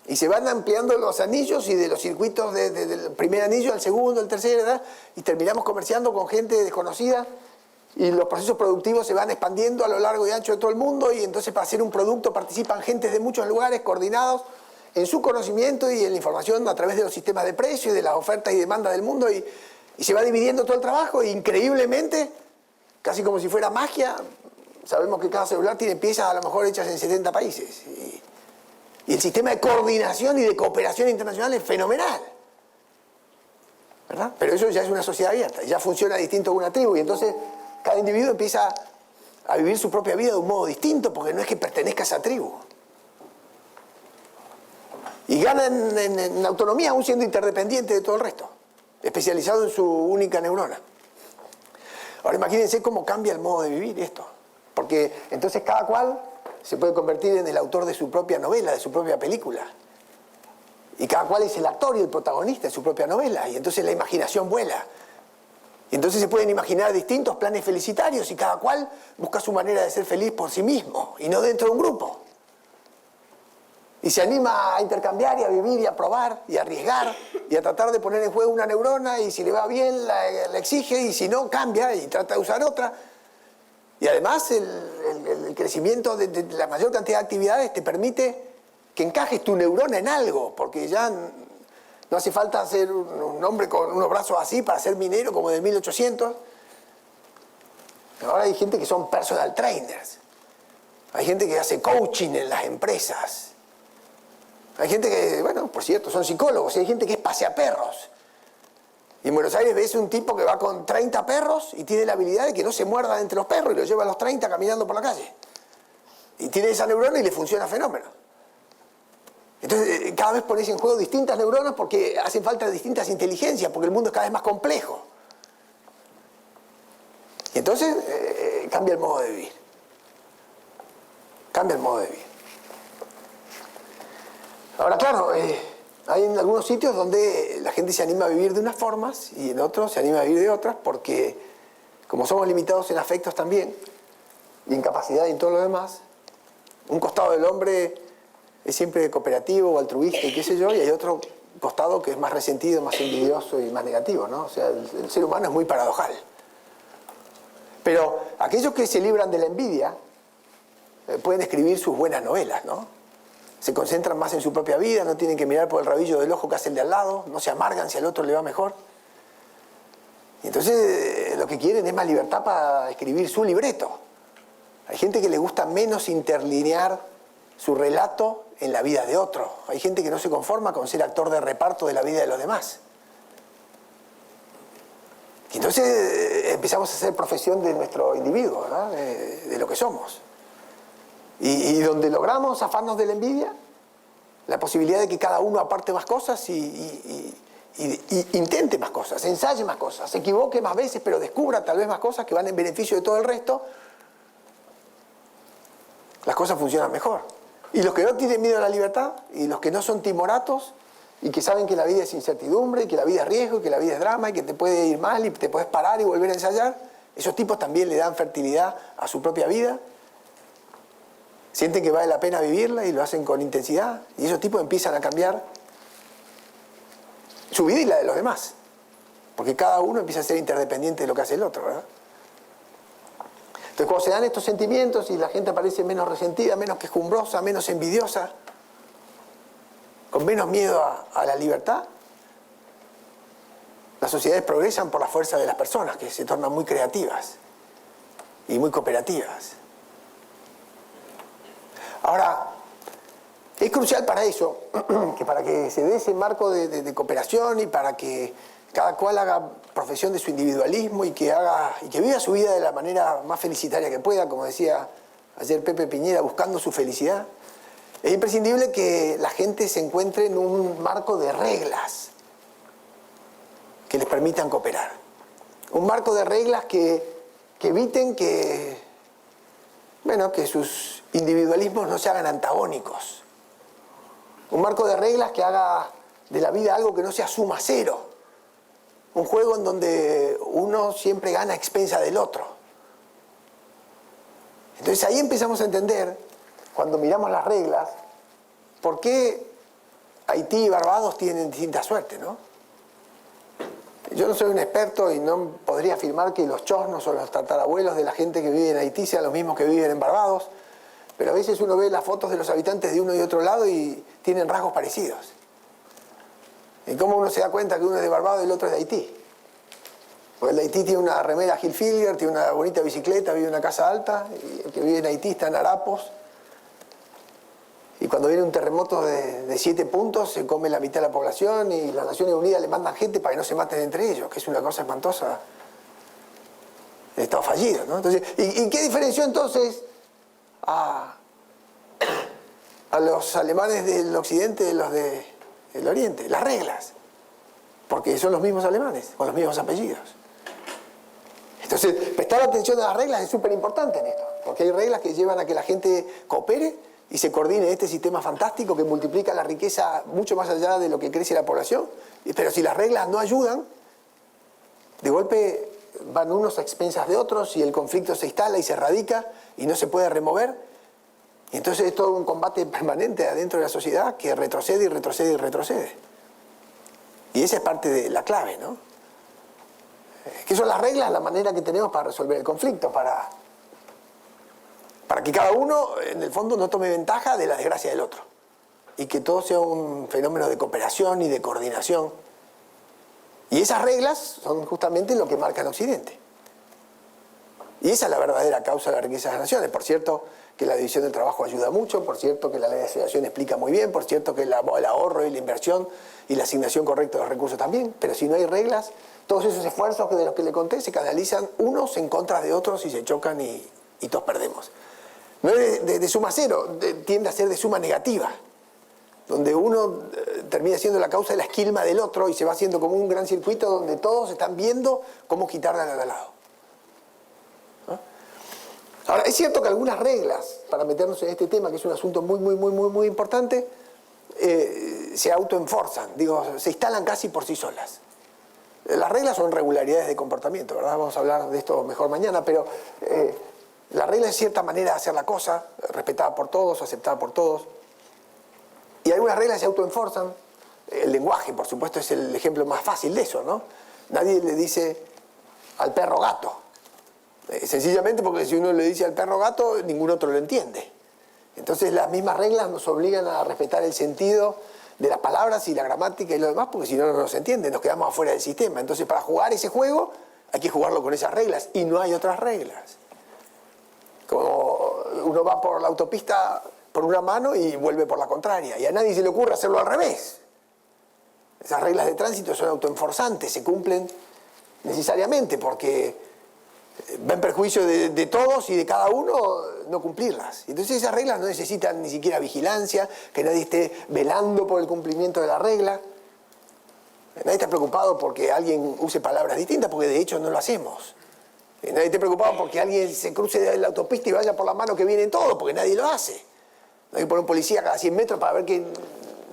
Y se van ampliando los anillos y de los circuitos del primer anillo al segundo, al tercero, ¿verdad? Y terminamos comerciando con gente desconocida. Y los procesos productivos se van expandiendo a lo largo y ancho de todo el mundo y entonces para hacer un producto participan gentes de muchos lugares coordinados en su conocimiento y en la información a través de los sistemas de precio y de las ofertas y demandas del mundo y se va dividiendo todo el trabajo e increíblemente, casi como si fuera magia, sabemos que cada celular tiene piezas a lo mejor hechas en 70 países y el sistema de coordinación y de cooperación internacional es fenomenal, ¿verdad? ¿verdad? Pero eso ya es una sociedad abierta, ya funciona distinto a una tribu y entonces cada individuo empieza a vivir su propia vida de un modo distinto porque no es que pertenezca a esa tribu. Y gana en autonomía aún siendo interdependiente de todo el resto, especializado en su única neurona. Ahora imagínense cómo cambia el modo de vivir esto, porque entonces cada cual se puede convertir en el autor de su propia novela, de su propia película. Y cada cual es el actor y el protagonista de su propia novela, y entonces la imaginación vuela. Y entonces se pueden imaginar distintos planes felicitarios y cada cual busca su manera de ser feliz por sí mismo y no dentro de un grupo. Y se anima a intercambiar y a vivir y a probar y a arriesgar y a tratar de poner en juego una neurona y si le va bien la exige y si no cambia y trata de usar otra. Y además el crecimiento de la mayor cantidad de actividades te permite que encajes tu neurona en algo, porque ya no hace falta ser un hombre con unos brazos así para ser minero como de 1800. Ahora hay gente que son personal trainers, hay gente que hace coaching en las empresas. Hay gente que, bueno, por cierto, son psicólogos, y hay gente que es paseaperros. Y en Buenos Aires ves un tipo que va con 30 perros y tiene la habilidad de que no se muerdan entre los perros y los lleva a los 30 caminando por la calle. Y tiene esa neurona y le funciona fenómeno. Entonces, cada vez pones en juego distintas neuronas porque hacen falta distintas inteligencias, porque el mundo es cada vez más complejo. Y entonces, cambia el modo de vivir. Cambia el modo de vivir. Ahora, claro, hay en algunos sitios donde la gente se anima a vivir de unas formas y en otros se anima a vivir de otras porque, como somos limitados en afectos también y en capacidad y en todo lo demás, un costado del hombre es siempre cooperativo o altruista y qué sé yo, y hay otro costado que es más resentido, más envidioso y más negativo, ¿no? O sea, el ser humano es muy paradojal. Pero aquellos que se libran de la envidia pueden escribir sus buenas novelas, ¿no? Se concentran más en su propia vida, no tienen que mirar por el rabillo del ojo que hace el de al lado, no se amargan si al otro le va mejor. Y entonces lo que quieren es más libertad para escribir su libreto. Hay gente que le gusta menos interlinear su relato en la vida de otro. Hay gente que no se conforma con ser actor de reparto de la vida de los demás. Y entonces empezamos a hacer profesión de nuestro individuo, ¿verdad? De lo que somos. Y donde logramos zafarnos de la envidia, la posibilidad de que cada uno aparte más cosas y intente más cosas, ensaye más cosas, se equivoque más veces, pero descubra tal vez más cosas que van en beneficio de todo el resto, las cosas funcionan mejor. Y los que no tienen miedo a la libertad, y los que no son timoratos, y que saben que la vida es incertidumbre, y que la vida es riesgo, y que la vida es drama, y que te puede ir mal, y te puedes parar y volver a ensayar, esos tipos también le dan fertilidad a su propia vida. Sienten que vale la pena vivirla y lo hacen con intensidad. Y esos tipos empiezan a cambiar su vida y la de los demás. Porque cada uno empieza a ser interdependiente de lo que hace el otro, ¿verdad? Entonces cuando se dan estos sentimientos y la gente aparece menos resentida, menos quejumbrosa, menos envidiosa, con menos miedo a la libertad, las sociedades progresan por la fuerza de las personas, que se tornan muy creativas y muy cooperativas. Ahora, es crucial para eso, que para que se dé ese marco de cooperación y para que cada cual haga profesión de su individualismo y que viva su vida de la manera más felicitaria que pueda, como decía ayer Pepe Piñera, buscando su felicidad, es imprescindible que la gente se encuentre en un marco de reglas que les permitan cooperar. Un marco de reglas que eviten que sus individualismos no se hagan antagónicos. Un marco de reglas que haga de la vida algo que no sea suma cero. Un juego en donde uno siempre gana a expensa del otro. Entonces ahí empezamos a entender, cuando miramos las reglas, por qué Haití y Barbados tienen distinta suerte, ¿no? Yo no soy un experto y no podría afirmar que los chosnos o los tatarabuelos de la gente que vive en Haití sean los mismos que viven en Barbados, pero a veces uno ve las fotos de los habitantes de uno y otro lado y tienen rasgos parecidos. ¿Y cómo uno se da cuenta que uno es de Barbados y el otro es de Haití? Porque el de Haití tiene una remera Hilfiger, tiene una bonita bicicleta, vive en una casa alta, y el que vive en Haití está en harapos. Y cuando cuando viene un terremoto de 7 puntos, se come la mitad de la población y las Naciones Unidas le mandan gente para que no se maten entre ellos, que es una cosa espantosa. El Estado fallido, ¿no? Entonces, ¿y qué diferenció entonces a los alemanes del occidente de los del oriente? Las reglas. Porque son los mismos alemanes, con los mismos apellidos. Entonces, prestar atención a las reglas es súper importante en esto, porque hay reglas que llevan a que la gente coopere y se coordine en este sistema fantástico que multiplica la riqueza mucho más allá de lo que crece la población. Pero si las reglas no ayudan, de golpe van unos a expensas de otros y el conflicto se instala y se radica y no se puede remover. Y entonces es todo un combate permanente adentro de la sociedad que retrocede y retrocede y retrocede. Y esa es parte de la clave, ¿no? ¿Qué son las reglas? La manera que tenemos para resolver el conflicto, para que cada uno, en el fondo, no tome ventaja de la desgracia del otro. Y que todo sea un fenómeno de cooperación y de coordinación. Y esas reglas son justamente lo que marca el Occidente. Y esa es la verdadera causa de la riqueza de las naciones. Por cierto, que la división del trabajo ayuda mucho, por cierto, que la ley de asociación explica muy bien, por cierto, que el ahorro y la inversión y la asignación correcta de los recursos también. Pero si no hay reglas, todos esos esfuerzos de los que le conté se canalizan unos en contra de otros y se chocan y todos perdemos. No es de suma cero, tiende a ser de suma negativa, donde uno termina siendo la causa de la esquilma del otro y se va haciendo como un gran circuito donde todos están viendo cómo quitarle al lado. ¿No? Ahora, es cierto que algunas reglas, para meternos en este tema, que es un asunto muy importante, se autoenforzan, se instalan casi por sí solas. Las reglas son regularidades de comportamiento, ¿verdad? Vamos a hablar de esto mejor mañana, pero la regla es cierta manera de hacer la cosa, respetada por todos, aceptada por todos. Y algunas reglas se autoenforzan. El lenguaje, por supuesto, es el ejemplo más fácil de eso, ¿no? Nadie le dice al perro gato. Sencillamente porque si uno le dice al perro gato, ningún otro lo entiende. Entonces las mismas reglas nos obligan a respetar el sentido de las palabras y la gramática y lo demás, porque si no, no nos entiende, nos quedamos afuera del sistema. Entonces, para jugar ese juego, hay que jugarlo con esas reglas, y no hay otras reglas. Como uno va por la autopista por una mano y vuelve por la contraria, y a nadie se le ocurre hacerlo al revés. Esas reglas de tránsito son autoenforzantes, se cumplen necesariamente, porque va en perjuicio de todos y de cada uno no cumplirlas. Entonces esas reglas no necesitan ni siquiera vigilancia, que nadie esté velando por el cumplimiento de la regla. Nadie está preocupado porque alguien use palabras distintas, porque de hecho no lo hacemos. Nadie está preocupado porque alguien se cruce de la autopista y vaya por la mano que viene todo, porque nadie lo hace. No hay que poner un policía cada 100 metros para ver que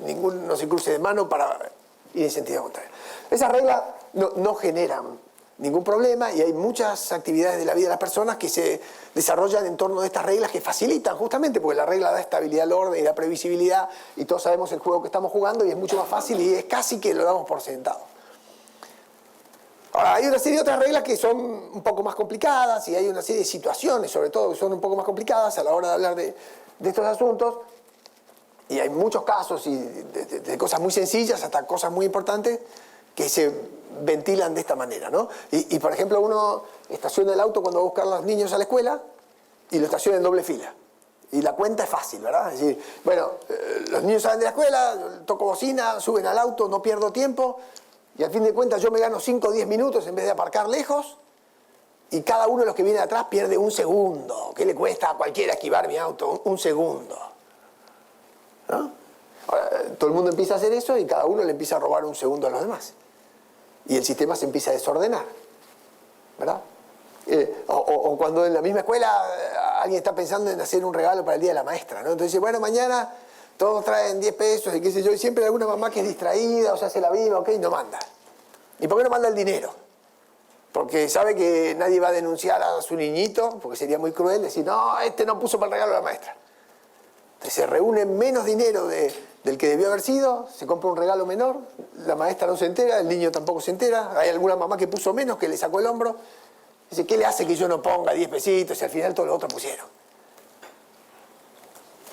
ninguno se cruce de mano para ir en sentido contrario. Esas reglas no generan ningún problema, y hay muchas actividades de la vida de las personas que se desarrollan en torno de estas reglas que facilitan justamente, porque la regla da estabilidad al orden y da previsibilidad, y todos sabemos el juego que estamos jugando y es mucho más fácil y es casi que lo damos por sentado. Ahora, hay una serie de otras reglas que son un poco más complicadas, y hay una serie de situaciones, sobre todo, que son un poco más complicadas a la hora de hablar de estos asuntos, y hay muchos casos, y de cosas muy sencillas hasta cosas muy importantes, que se ventilan de esta manera, ¿no? Y por ejemplo, uno estaciona el auto cuando va a buscar a los niños a la escuela y lo estaciona en doble fila. Y la cuenta es fácil, ¿verdad? Es decir, bueno, los niños salen de la escuela, toco bocina, suben al auto, no pierdo tiempo, y al fin de cuentas yo me gano 5 o 10 minutos en vez de aparcar lejos, y cada uno de los que viene atrás pierde un segundo. ¿Qué le cuesta a cualquiera esquivar mi auto? Un segundo. ¿No? Ahora, todo el mundo empieza a hacer eso y cada uno le empieza a robar un segundo a los demás. Y el sistema se empieza a desordenar, ¿verdad? O cuando en la misma escuela alguien está pensando en hacer un regalo para el Día de la Maestra, ¿no? Entonces dice, bueno, mañana todos traen 10 pesos y qué sé yo, y siempre hay alguna mamá que es distraída o se hace la viva, ok, no manda. ¿Y por qué no manda el dinero? Porque sabe que nadie va a denunciar a su niñito, porque sería muy cruel decir, no, este no puso para el regalo a la maestra. Entonces se reúne menos dinero del que debió haber sido, se compra un regalo menor, la maestra no se entera, el niño tampoco se entera, hay alguna mamá que puso menos, que le sacó el hombro, dice, ¿qué le hace que yo no ponga 10 pesitos y al final todos los otros pusieron?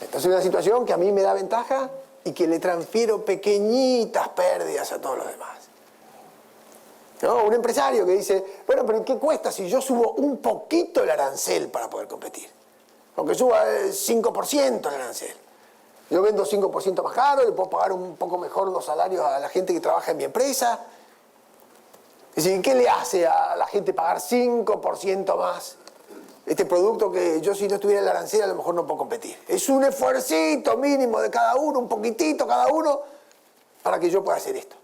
Entonces es una situación que a mí me da ventaja y que le transfiero pequeñitas pérdidas a todos los demás. ¿No? Un empresario que dice, bueno, pero ¿qué cuesta si yo subo un poquito el arancel para poder competir? Aunque suba el 5% el arancel. Yo vendo 5% más caro, le puedo pagar un poco mejor los salarios a la gente que trabaja en mi empresa. Es decir, ¿qué le hace a la gente pagar 5% más este producto que yo, si no estuviera en el arancel, a lo mejor no puedo competir? Es un esfuercito mínimo de cada uno, un poquitito cada uno, para que yo pueda hacer esto.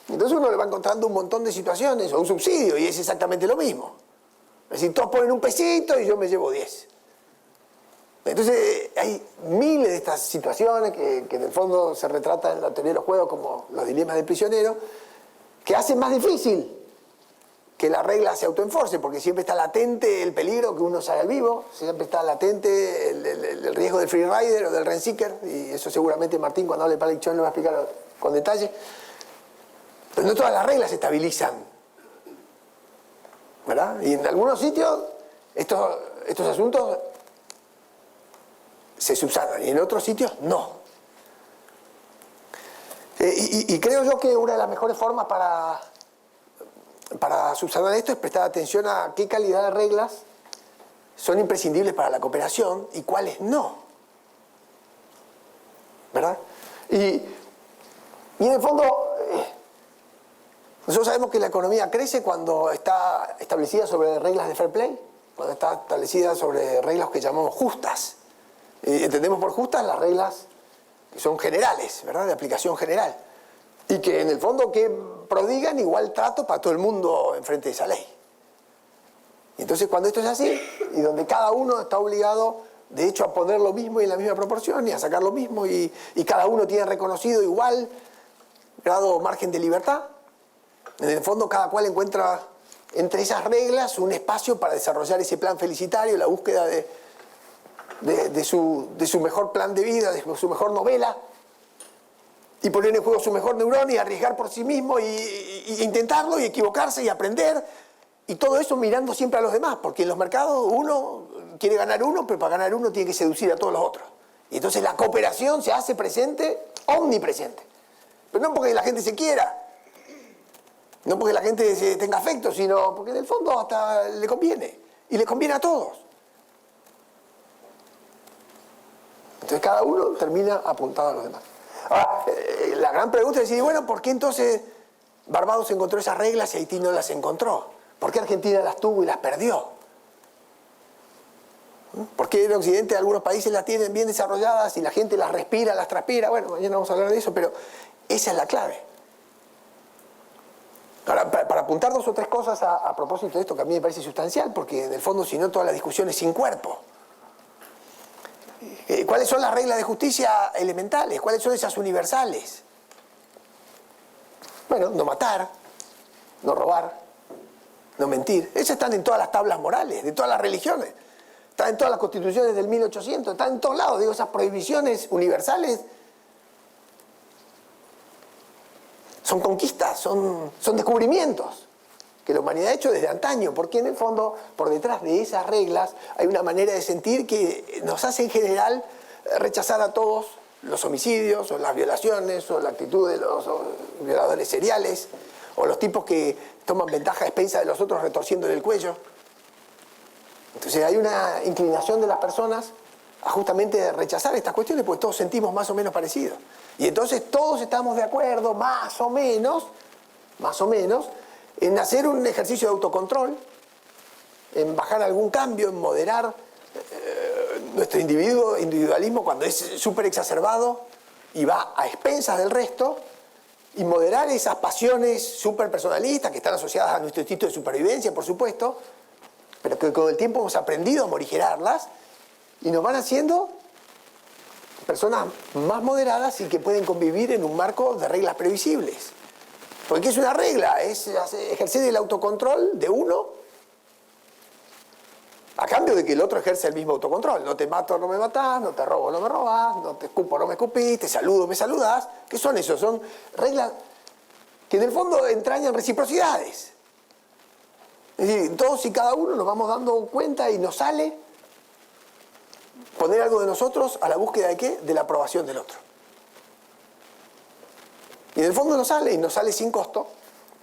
Entonces uno le va encontrando un montón de situaciones, o un subsidio, y es exactamente lo mismo. Es decir, todos ponen un pesito y yo me llevo 10. Entonces hay miles de estas situaciones que en el fondo se retratan en la teoría de los juegos como los dilemas del prisionero, que hacen más difícil que la regla se autoenforce, porque siempre está latente el peligro que uno sale al vivo, siempre está latente el riesgo del freerider o del rent-seeker, y eso seguramente Martín cuando hable de Palichón lo va a explicar con detalle. Pero no todas las reglas se estabilizan, ¿verdad? Y en algunos sitios estos asuntos se subsanan y en otros sitios no. Y creo yo que una de las mejores formas para subsanar esto es prestar atención a qué calidad de reglas son imprescindibles para la cooperación y cuáles no, ¿verdad? Y en el fondo, nosotros sabemos que la economía crece cuando está establecida sobre reglas de fair play, cuando está establecida sobre reglas que llamamos justas. Entendemos por justas las reglas que son generales, ¿verdad? De aplicación general. Y que en el fondo que prodigan igual trato para todo el mundo enfrente de esa ley. Y entonces cuando esto es así, y donde cada uno está obligado de hecho a poner lo mismo y en la misma proporción, y a sacar lo mismo, y cada uno tiene reconocido igual grado o margen de libertad, en el fondo cada cual encuentra entre esas reglas un espacio para desarrollar ese plan felicitario, la búsqueda de su mejor plan de vida, de su mejor novela, y poner en juego su mejor neurona y arriesgar por sí mismo y intentarlo y equivocarse y aprender, y todo eso mirando siempre a los demás, porque en los mercados uno quiere ganar uno, pero para ganar uno tiene que seducir a todos los otros. Y entonces la cooperación se hace presente, omnipresente. Pero no porque la gente se quiera, no porque la gente tenga afecto, sino porque en el fondo hasta le conviene, y le conviene a todos. Entonces cada uno termina apuntado a los demás. Ahora, la gran pregunta es decir, bueno, ¿por qué entonces Barbados encontró esas reglas y Haití no las encontró? ¿Por qué Argentina las tuvo y las perdió? ¿Por qué en Occidente algunos países las tienen bien desarrolladas y la gente las respira, las transpira? Bueno, mañana vamos a hablar de eso, pero esa es la clave. Ahora, para apuntar dos o tres cosas a propósito de esto que a mí me parece sustancial, porque en el fondo si no toda la discusión es sin cuerpo. ¿Cuáles son las reglas de justicia elementales? ¿Cuáles son esas universales? Bueno, no matar, no robar, no mentir. Esas están en todas las tablas morales, de todas las religiones. Están en todas las constituciones del 1800, están en todos lados. Digo, esas prohibiciones universales son conquistas, son descubrimientos que la humanidad ha hecho desde antaño, porque en el fondo, por detrás de esas reglas, hay una manera de sentir que nos hace en general rechazar a todos los homicidios, o las violaciones, o la actitud de los violadores seriales, o los tipos que toman ventaja a expensas de los otros retorciéndole el cuello. Entonces hay una inclinación de las personas a justamente rechazar estas cuestiones, porque todos sentimos más o menos parecido. Y entonces todos estamos de acuerdo, más o menos, en hacer un ejercicio de autocontrol, en bajar algún cambio, en moderar nuestro individualismo cuando es súper exacerbado y va a expensas del resto, y moderar esas pasiones súper personalistas que están asociadas a nuestro instinto de supervivencia, por supuesto, pero que con el tiempo hemos aprendido a morigerarlas y nos van haciendo personas más moderadas y que pueden convivir en un marco de reglas previsibles. Porque ¿qué es una regla? Es ejercer el autocontrol de uno a cambio de que el otro ejerce el mismo autocontrol. No te mato, no me matás, no te robo, no me robás, no te escupo, no me escupís, te saludo, me saludás. ¿Qué son eso? Son reglas que en el fondo entrañan reciprocidades. Es decir, todos y cada uno nos vamos dando cuenta y nos sale poner algo de nosotros a la búsqueda de ¿qué? De la aprobación del otro. Y en el fondo nos sale, y nos sale sin costo,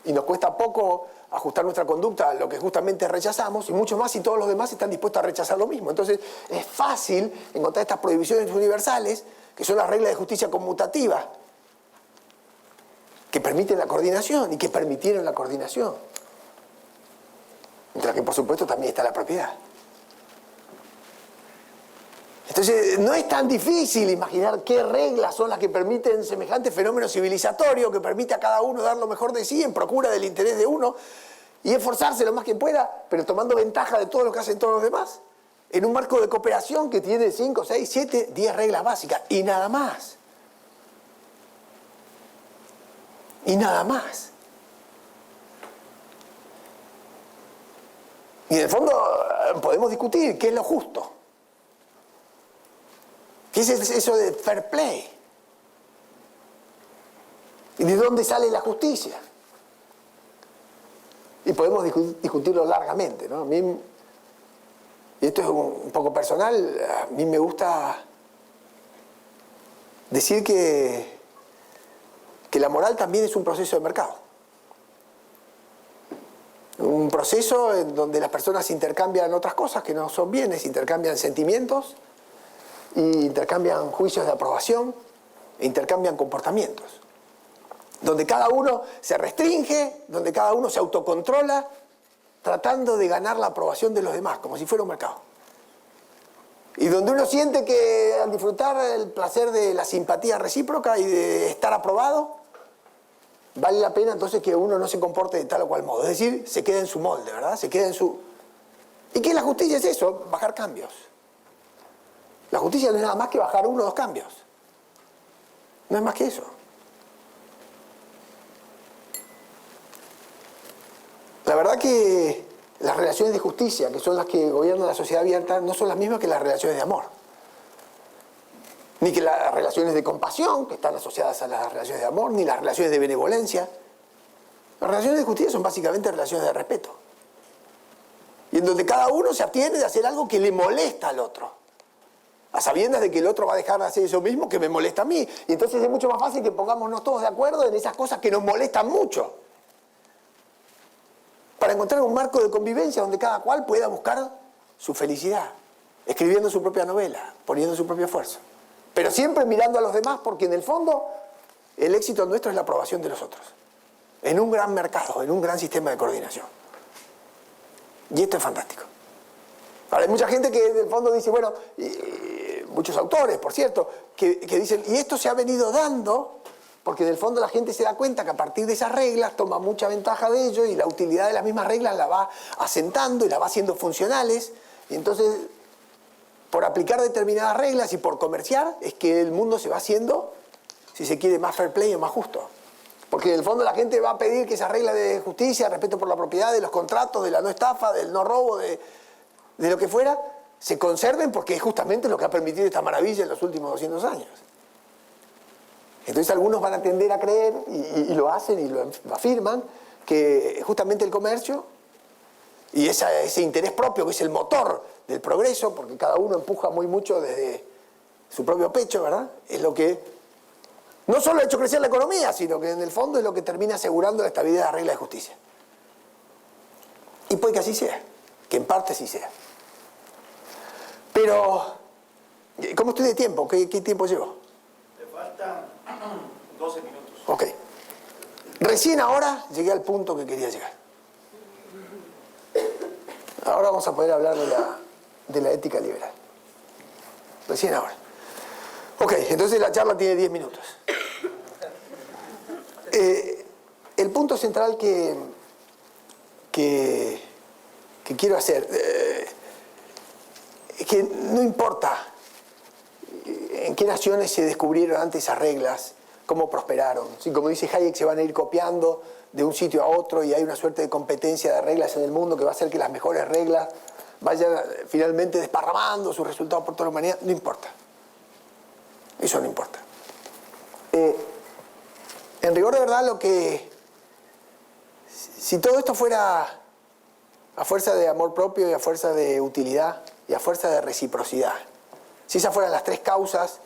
y nos cuesta poco ajustar nuestra conducta a lo que justamente rechazamos, y mucho más si todos los demás están dispuestos a rechazar lo mismo. Entonces es fácil encontrar estas prohibiciones universales que son las reglas de justicia conmutativa, que permiten la coordinación y que permitieron la coordinación. Entre las que, por supuesto, también está la propiedad. Entonces, no es tan difícil imaginar qué reglas son las que permiten semejante fenómeno civilizatorio, que permite a cada uno dar lo mejor de sí en procura del interés de uno y esforzarse lo más que pueda, pero tomando ventaja de todo lo que hacen todos los demás, en un marco de cooperación que tiene 5, 6, 7, 10 reglas básicas y nada más. Y nada más. Y en el fondo podemos discutir qué es lo justo. ¿Qué es eso de fair play? ¿Y de dónde sale la justicia? Y podemos discutirlo largamente, ¿no? A mí, y esto es un poco personal, a mí me gusta decir que la moral también es un proceso de mercado. Un proceso en donde las personas intercambian otras cosas que no son bienes, intercambian sentimientos, y intercambian juicios de aprobación, e intercambian comportamientos. Donde cada uno se restringe, donde cada uno se autocontrola, tratando de ganar la aprobación de los demás, como si fuera un mercado. Y donde uno siente que al disfrutar el placer de la simpatía recíproca y de estar aprobado, vale la pena entonces que uno no se comporte de tal o cual modo. Es decir, se quede en su molde, ¿verdad? Se quede en su... ¿Y qué es la justicia? Es eso, bajar cambios. La justicia no es nada más que bajar 1 o 2 cambios. No es más que eso. La verdad que las relaciones de justicia, que son las que gobiernan la sociedad abierta, no son las mismas que las relaciones de amor. Ni que las relaciones de compasión, que están asociadas a las relaciones de amor, ni las relaciones de benevolencia. Las relaciones de justicia son básicamente relaciones de respeto. Y en donde cada uno se abstiene de hacer algo que le molesta al otro, a sabiendas de que el otro va a dejar de hacer eso mismo que me molesta a mí. Y entonces es mucho más fácil que pongámonos todos de acuerdo en esas cosas que nos molestan mucho, para encontrar un marco de convivencia donde cada cual pueda buscar su felicidad, escribiendo su propia novela, poniendo su propio esfuerzo, pero siempre mirando a los demás, porque en el fondo el éxito nuestro es la aprobación de los otros, en un gran mercado, en un gran sistema de coordinación. Y esto es fantástico. Ahora, hay mucha gente que en el fondo dice, bueno, muchos autores, por cierto, que dicen, y esto se ha venido dando porque en el fondo la gente se da cuenta que a partir de esas reglas toma mucha ventaja de ello y la utilidad de las mismas reglas la va asentando y la va haciendo funcionales. Y entonces, por aplicar determinadas reglas y por comerciar, es que el mundo se va haciendo, si se quiere, más fair play o más justo. Porque en el fondo la gente va a pedir que esas reglas de justicia, respeto por la propiedad, de los contratos, de la no estafa, del no robo, de lo que fuera, se conserven porque es justamente lo que ha permitido esta maravilla en los últimos 200 años. Entonces algunos van a tender a creer, y lo hacen y lo afirman, que justamente el comercio y ese interés propio, que es el motor del progreso, porque cada uno empuja muy mucho desde su propio pecho, ¿verdad? Es lo que no solo ha hecho crecer la economía, sino que en el fondo es lo que termina asegurando la estabilidad de la regla de justicia. Y puede que así sea, que en parte sí sea. Pero, ¿cómo estoy de tiempo? ¿Qué tiempo llevo? Te faltan 12 minutos. Ok. Recién ahora llegué al punto que quería llegar. Ahora vamos a poder hablar de la ética liberal. Recién ahora. Ok, entonces la charla tiene 10 minutos. El punto central que quiero hacer es que no importa en qué naciones se descubrieron antes esas reglas, cómo prosperaron. ¿Sí? Como dice Hayek, se van a ir copiando de un sitio a otro y hay una suerte de competencia de reglas en el mundo que va a hacer que las mejores reglas vayan finalmente desparramando sus resultados por toda la humanidad. No importa. Eso no importa. En rigor de verdad, si todo esto fuera a fuerza de amor propio y a fuerza de utilidad y a fuerza de reciprocidad, si esas fueran las 3 causas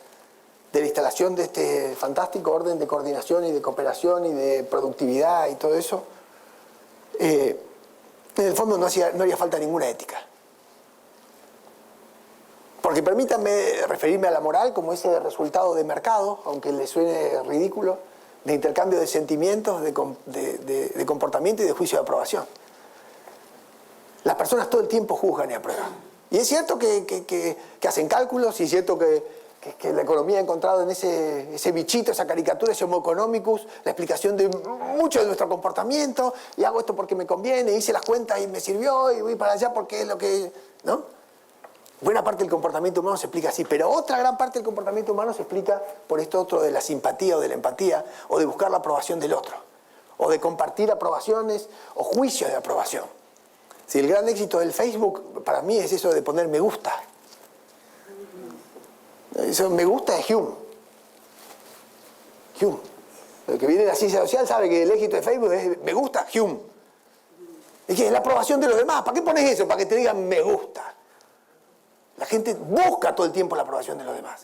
de la instalación de este fantástico orden de coordinación y de cooperación y de productividad y todo eso, en el fondo no haría falta ninguna ética. Porque permítanme referirme a la moral como ese resultado de mercado, aunque le suene ridículo, de intercambio de sentimientos, de comportamiento y de juicio de aprobación. Las personas todo el tiempo juzgan y aprueban. Y es cierto que hacen cálculos, y es cierto que la economía ha encontrado en ese bichito, esa caricatura, ese homo economicus, la explicación de mucho de nuestro comportamiento, y hago esto porque me conviene, hice las cuentas y me sirvió, y voy para allá porque es lo que... ¿no? Buena parte del comportamiento humano se explica así, pero otra gran parte del comportamiento humano se explica por esto otro de la simpatía o de la empatía, o de buscar la aprobación del otro, o de compartir aprobaciones o juicios de aprobación. Si el gran éxito del Facebook para mí es eso de poner me gusta. Eso me gusta es Hume. Hume. El que viene de la ciencia social sabe que el éxito de Facebook es me gusta Hume. Es que es la aprobación de los demás. ¿Para qué pones eso? Para que te digan me gusta. La gente busca todo el tiempo la aprobación de los demás.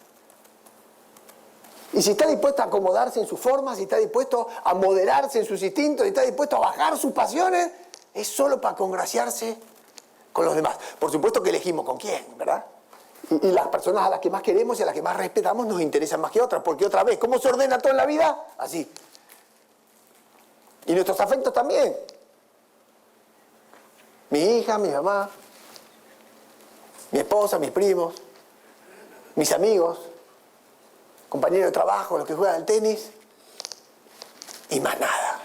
Y si está dispuesto a acomodarse en sus formas, si está dispuesto a moderarse en sus instintos, si está dispuesto a bajar sus pasiones, es solo para congraciarse con los demás. Por supuesto que elegimos con quién, ¿verdad? Y las personas a las que más queremos y a las que más respetamos nos interesan más que otras, porque otra vez, ¿cómo se ordena todo en la vida? Así. Y nuestros afectos también. Mi hija, mi mamá, mi esposa, mis primos, mis amigos, compañeros de trabajo, los que juegan al tenis, y más nada.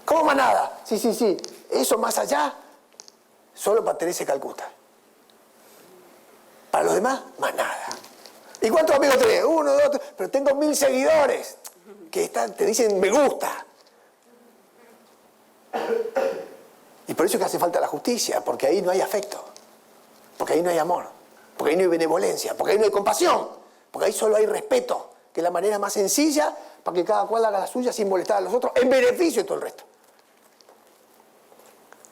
¿Cómo más nada? Sí. Eso más allá, solo para Teresa de Calcuta. Para los demás, más nada. ¿Y cuántos amigos tenés? 1, 2, 3. Pero tengo 1000 seguidores que te dicen me gusta. Y por eso es que hace falta la justicia, porque ahí no hay afecto, porque ahí no hay amor, porque ahí no hay benevolencia, porque ahí no hay compasión, porque ahí solo hay respeto, que es la manera más sencilla para que cada cual haga la suya sin molestar a los otros, en beneficio de todo el resto.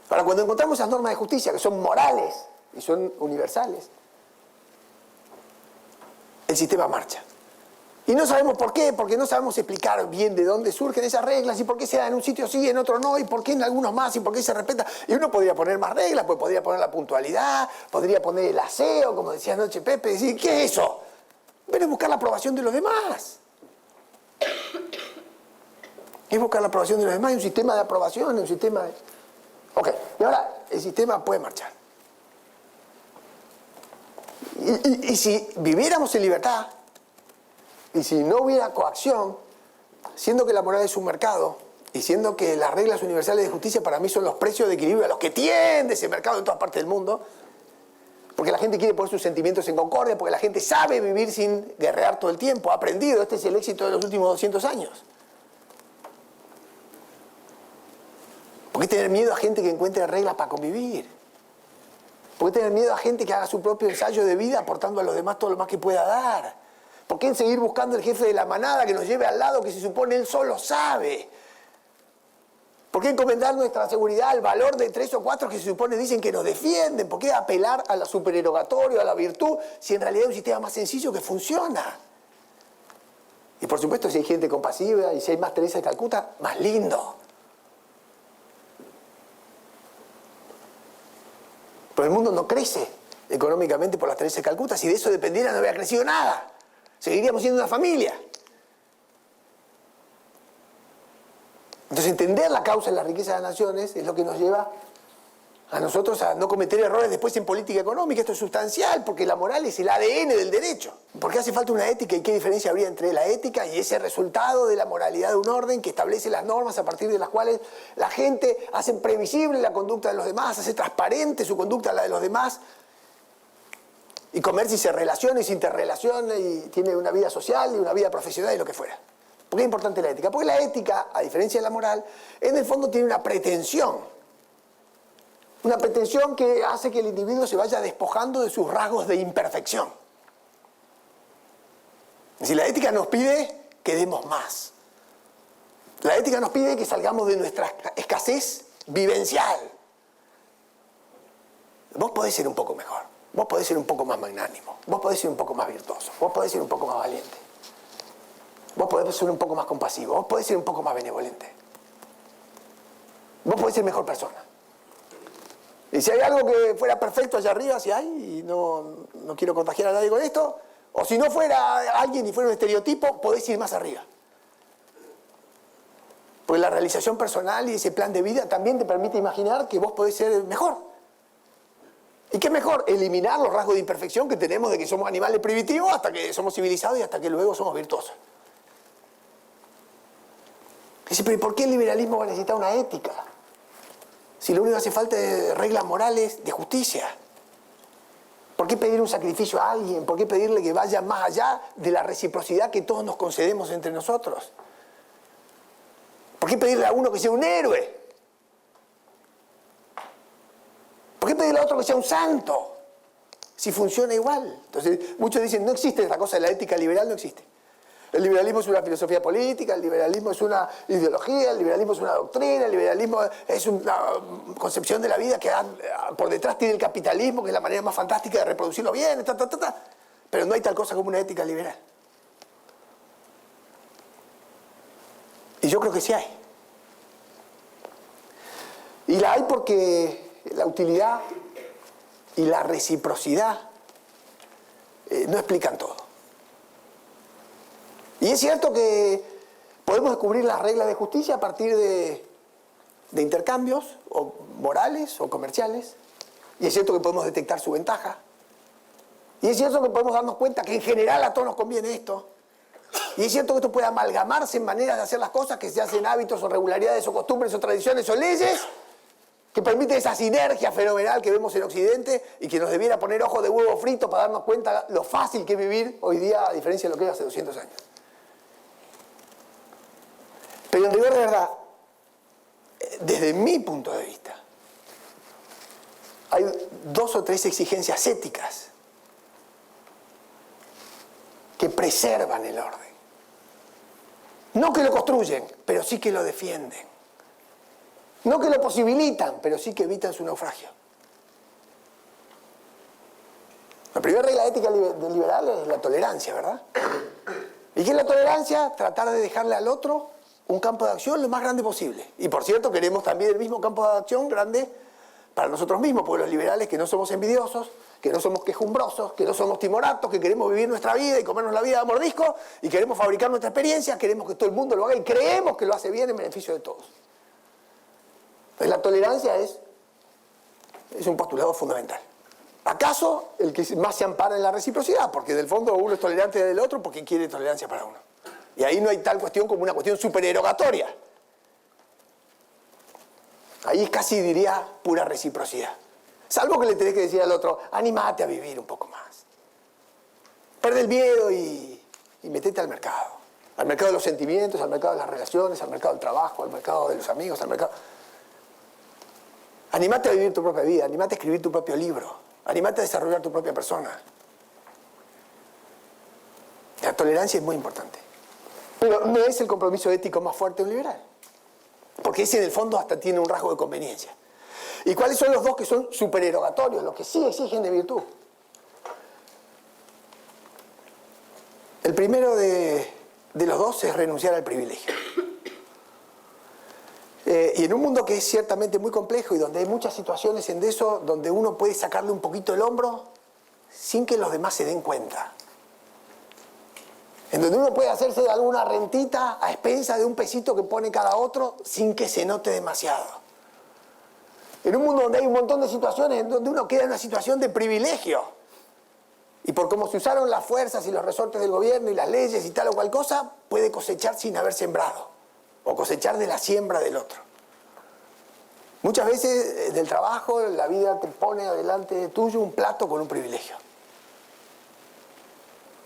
Ahora, cuando encontramos esas normas de justicia que son morales y son universales, el sistema marcha. Y no sabemos por qué, porque no sabemos explicar bien de dónde surgen esas reglas y por qué se da en un sitio sí, en otro no, y por qué en algunos más y por qué se respeta. Y uno podría poner más reglas, pues podría poner la puntualidad, podría poner el aseo, como decía anoche Pepe, decir, ¿qué es eso? Ven a buscar la aprobación de los demás. Es buscar la aprobación de los demás, hay un sistema de aprobación, un sistema de... Ok, y ahora el sistema puede marchar. Y si viviéramos en libertad, y si no hubiera coacción, siendo que la moral es un mercado, y siendo que las reglas universales de justicia para mí son los precios de equilibrio a los que tiende ese mercado en todas partes del mundo, porque la gente quiere poner sus sentimientos en concordia, porque la gente sabe vivir sin guerrear todo el tiempo, ha aprendido, este es el éxito de los últimos 200 años. ¿Por qué tener miedo a gente que encuentre reglas para convivir? ¿Por qué tener miedo a gente que haga su propio ensayo de vida aportando a los demás todo lo más que pueda dar? ¿Por qué seguir buscando el jefe de la manada que nos lleve al lado que se supone él solo sabe? ¿Por qué encomendar nuestra seguridad al valor de 3 o 4 que se supone dicen que nos defienden? ¿Por qué apelar a la supererogatoria, a la virtud, si en realidad es un sistema más sencillo que funciona? Y por supuesto, si hay gente compasiva y si hay más Teresa de Calcuta, más lindo. Pero el mundo no crece económicamente por las Teresa de Calcuta. Si de eso dependiera no habría crecido nada. Seguiríamos siendo una familia. Entonces entender la causa de la riqueza de las naciones es lo que nos lleva a nosotros a no cometer errores después en política económica. Esto es sustancial porque la moral es el ADN del derecho. ¿Por qué hace falta una ética y qué diferencia habría entre la ética y ese resultado de la moralidad de un orden que establece las normas a partir de las cuales la gente hace previsible la conducta de los demás, hace transparente su conducta a la de los demás y comercia y se relaciona y se interrelaciona y tiene una vida social y una vida profesional y lo que fuera? ¿Por qué es importante la ética? Porque la ética, a diferencia de la moral, en el fondo tiene una pretensión. Una pretensión que hace que el individuo se vaya despojando de sus rasgos de imperfección. Es decir, la ética nos pide que demos más. La ética nos pide que salgamos de nuestra escasez vivencial. Vos podés ser un poco mejor. Vos podés ser un poco más magnánimo. Vos podés ser un poco más virtuoso. Vos podés ser un poco más valiente. Vos podés ser un poco más compasivo. Vos podés ser un poco más benevolente. Vos podés ser mejor persona. Y si hay algo que fuera perfecto allá arriba, si hay, y no quiero contagiar a nadie con esto, o si no fuera alguien y fuera un estereotipo, podés ir más arriba. Porque la realización personal y ese plan de vida también te permite imaginar que vos podés ser mejor. ¿Y qué mejor? Eliminar los rasgos de imperfección que tenemos de que somos animales primitivos hasta que somos civilizados y hasta que luego somos virtuosos. Dice, pero ¿por qué el liberalismo va a necesitar una ética? Si lo único que hace falta es reglas morales de justicia. ¿Por qué pedir un sacrificio a alguien? ¿Por qué pedirle que vaya más allá de la reciprocidad que todos nos concedemos entre nosotros? ¿Por qué pedirle a uno que sea un héroe? ¿Por qué pedirle a otro que sea un santo? Si funciona igual. Entonces, muchos dicen, no existe esta cosa de la ética liberal, no existe. El liberalismo es una filosofía política, el liberalismo es una ideología, el liberalismo es una doctrina, el liberalismo es una concepción de la vida que por detrás tiene el capitalismo, que es la manera más fantástica de reproducir los bienes, pero no hay tal cosa como una ética liberal. Y yo creo que sí hay. Y la hay porque la utilidad y la reciprocidad no explican todo. Y es cierto que podemos descubrir las reglas de justicia a partir de intercambios o morales o comerciales. Y es cierto que podemos detectar su ventaja. Y es cierto que podemos darnos cuenta que en general a todos nos conviene esto. Y es cierto que esto puede amalgamarse en maneras de hacer las cosas que se hacen hábitos o regularidades o costumbres o tradiciones o leyes que permiten esa sinergia fenomenal que vemos en Occidente y que nos debiera poner ojo de huevo frito para darnos cuenta lo fácil que es vivir hoy día a diferencia de lo que era hace 200 años. Pero en rigor de verdad, desde mi punto de vista, hay 2 o 3 exigencias éticas que preservan el orden. No que lo construyen, pero sí que lo defienden. No que lo posibilitan, pero sí que evitan su naufragio. La primera regla ética del liberal es la tolerancia, ¿verdad? ¿Y qué es la tolerancia? Tratar de dejarle al otro un campo de acción lo más grande posible. Y por cierto, queremos también el mismo campo de acción grande para nosotros mismos, porque los liberales que no somos envidiosos, que no somos quejumbrosos, que no somos timoratos, que queremos vivir nuestra vida y comernos la vida a mordisco, y queremos fabricar nuestra experiencia, queremos que todo el mundo lo haga y creemos que lo hace bien en beneficio de todos. Entonces la tolerancia es un postulado fundamental. ¿Acaso el que más se ampara en la reciprocidad? Porque del fondo uno es tolerante del otro porque quiere tolerancia para uno. Y ahí no hay tal cuestión como una cuestión supererogatoria. Ahí es casi, diría, pura reciprocidad. Salvo que le tenés que decir al otro, animate a vivir un poco más. Perde el miedo y metete al mercado. Al mercado de los sentimientos, al mercado de las relaciones, al mercado del trabajo, al mercado de los amigos, al mercado... Animate a vivir tu propia vida, animate a escribir tu propio libro, animate a desarrollar tu propia persona. La tolerancia es muy importante. Pero no es el compromiso ético más fuerte de un liberal. Porque ese en el fondo hasta tiene un rasgo de conveniencia. ¿Y cuáles son los 2 que son supererogatorios, los que sí exigen de virtud? El primero de los 2 es renunciar al privilegio. Y en un mundo que es ciertamente muy complejo y donde hay muchas situaciones en eso donde uno puede sacarle un poquito el hombro sin que los demás se den cuenta. En donde uno puede hacerse alguna rentita a expensa de un pesito que pone cada otro sin que se note demasiado. En un mundo donde hay un montón de situaciones en donde uno queda en una situación de privilegio. Y por cómo se usaron las fuerzas y los resortes del gobierno y las leyes y tal o cual cosa, puede cosechar sin haber sembrado. O cosechar de la siembra del otro. Muchas veces del trabajo la vida te pone adelante tuyo un plato con un privilegio.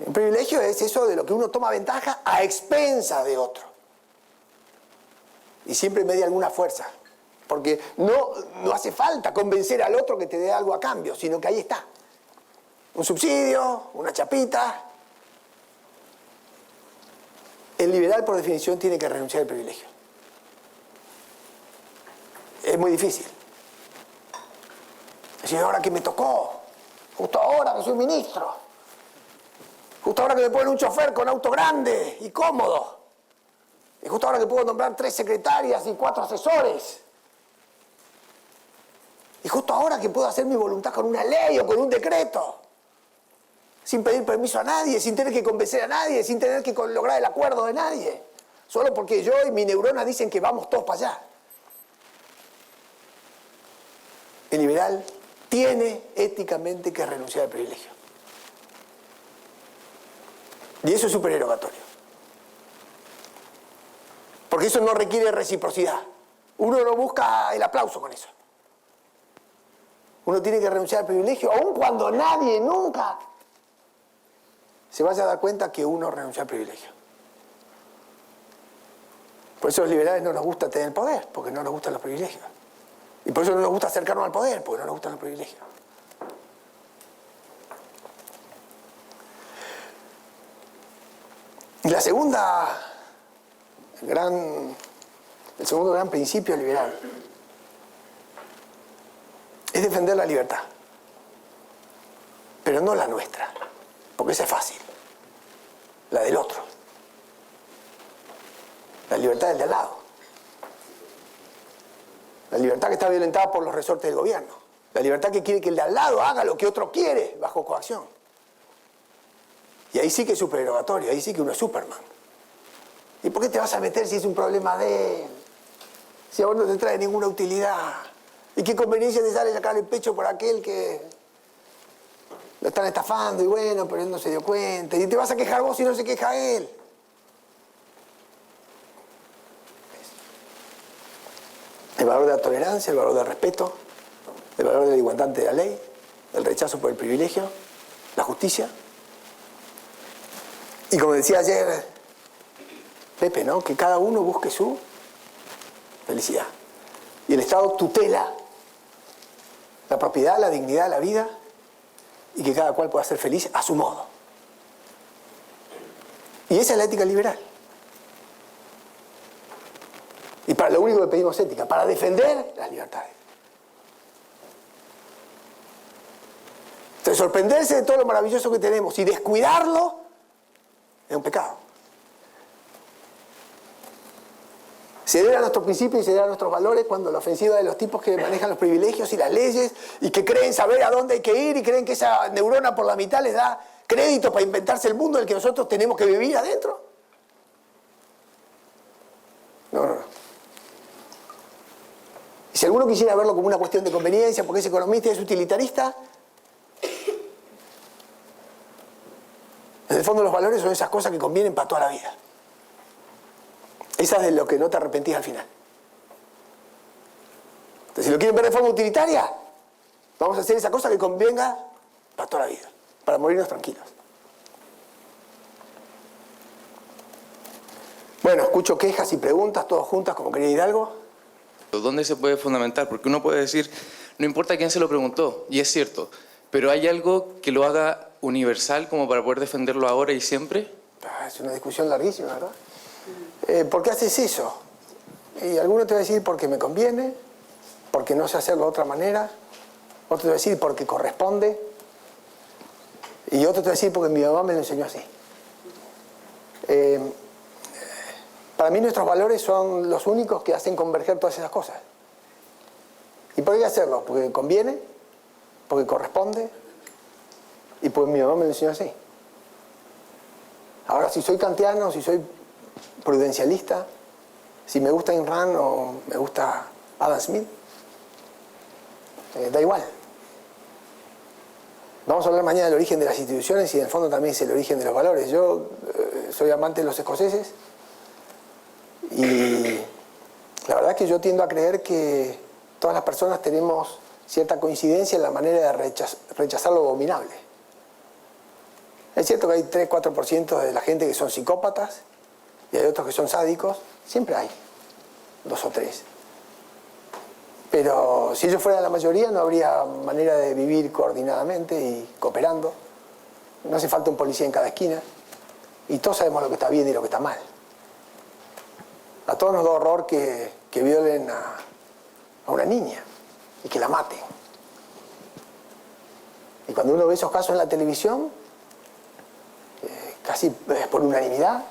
Un privilegio es eso de lo que uno toma ventaja a expensa de otro. Y siempre media alguna fuerza. Porque no hace falta convencer al otro que te dé algo a cambio, sino que ahí está. Un subsidio, una chapita. El liberal, por definición, tiene que renunciar al privilegio. Es muy difícil. Es decir, ahora que me tocó, justo ahora que soy ministro, justo ahora que me ponen un chofer con auto grande y cómodo, y justo ahora que puedo nombrar 3 secretarias y 4 asesores. Y justo ahora que puedo hacer mi voluntad con una ley o con un decreto, sin pedir permiso a nadie, sin tener que convencer a nadie, sin tener que lograr el acuerdo de nadie, solo porque yo y mi neurona dicen que vamos todos para allá. El liberal tiene éticamente que renunciar al privilegio. Y eso es supererogatorio. Porque eso no requiere reciprocidad. Uno no busca el aplauso con eso. Uno tiene que renunciar al privilegio, aun cuando nadie nunca se vaya a dar cuenta que uno renunció al privilegio. Por eso los liberales no nos gusta tener poder, porque no nos gustan los privilegios. Y por eso no nos gusta acercarnos al poder, porque no nos gustan los privilegios. Y la segunda el segundo gran principio liberal es defender la libertad, pero no la nuestra, porque esa es fácil, la del otro, la libertad del de al lado, la libertad que está violentada por los resortes del gobierno, la libertad que quiere que el de al lado haga lo que otro quiere bajo coacción. Y ahí sí que es supererogatorio, ahí sí que uno es Superman. ¿Y por qué te vas a meter si es un problema de él? Si a vos no te trae ninguna utilidad. ¿Y qué conveniencia te sale sacar el pecho por aquel que lo están estafando? Y bueno, pero él no se dio cuenta. Y te vas a quejar vos si no se queja él. El valor de la tolerancia, el valor del respeto, el valor de la igualdad ante la ley, el rechazo por el privilegio, la justicia. Y como decía ayer Pepe, ¿no? Que cada uno busque su felicidad. Y el Estado tutela la propiedad, la dignidad, la vida, y que cada cual pueda ser feliz a su modo. Y esa es la ética liberal. Y para lo único que pedimos ética, para defender las libertades. Entonces, sorprenderse de todo lo maravilloso que tenemos y descuidarlo es un pecado. Ceder a nuestros principios y ceder a nuestros valores cuando la ofensiva de los tipos que manejan los privilegios y las leyes y que creen saber a dónde hay que ir y creen que esa neurona por la mitad les da crédito para inventarse el mundo del que nosotros tenemos que vivir adentro. No. Y si alguno quisiera verlo como una cuestión de conveniencia porque es economista y es utilitarista, en el fondo los valores son esas cosas que convienen para toda la vida. Esas de lo que no te arrepentís al final. Entonces, si lo quieren ver de forma utilitaria, vamos a hacer esa cosa que convenga para toda la vida, para morirnos tranquilos. Bueno, escucho quejas y preguntas, todas juntas, como quería Hidalgo. ¿Dónde se puede fundamentar? Porque uno puede decir, no importa quién se lo preguntó, y es cierto, pero ¿hay algo que lo haga universal como para poder defenderlo ahora y siempre? Es una discusión larguísima, ¿verdad? ¿Por qué haces eso? Y alguno te va a decir porque me conviene, porque no sé hacerlo de otra manera, otro te va a decir porque corresponde, y otro te va a decir porque mi mamá me lo enseñó así. Para mí nuestros valores son los únicos que hacen converger todas esas cosas. ¿Y por qué hacerlo? Porque conviene, porque corresponde, y porque mi mamá me lo enseñó así. Ahora, si soy kantiano, si soy prudencialista, si me gusta Ayn Rand o me gusta Adam Smith, da igual. Vamos a hablar mañana del origen de las instituciones y en el fondo también es el origen de los valores. Yo soy amante de los escoceses y la verdad es que yo tiendo a creer que todas las personas tenemos cierta coincidencia en la manera de rechazar lo abominable. Es cierto que hay 3-4% de la gente que son psicópatas y hay otros que son sádicos, siempre hay 2 o 3. Pero si ellos fueran la mayoría no habría manera de vivir coordinadamente y cooperando. No hace falta un policía en cada esquina y todos sabemos lo que está bien y lo que está mal. A todos nos da horror que violen a una niña y que la maten. Y cuando uno ve esos casos en la televisión, casi es por unanimidad,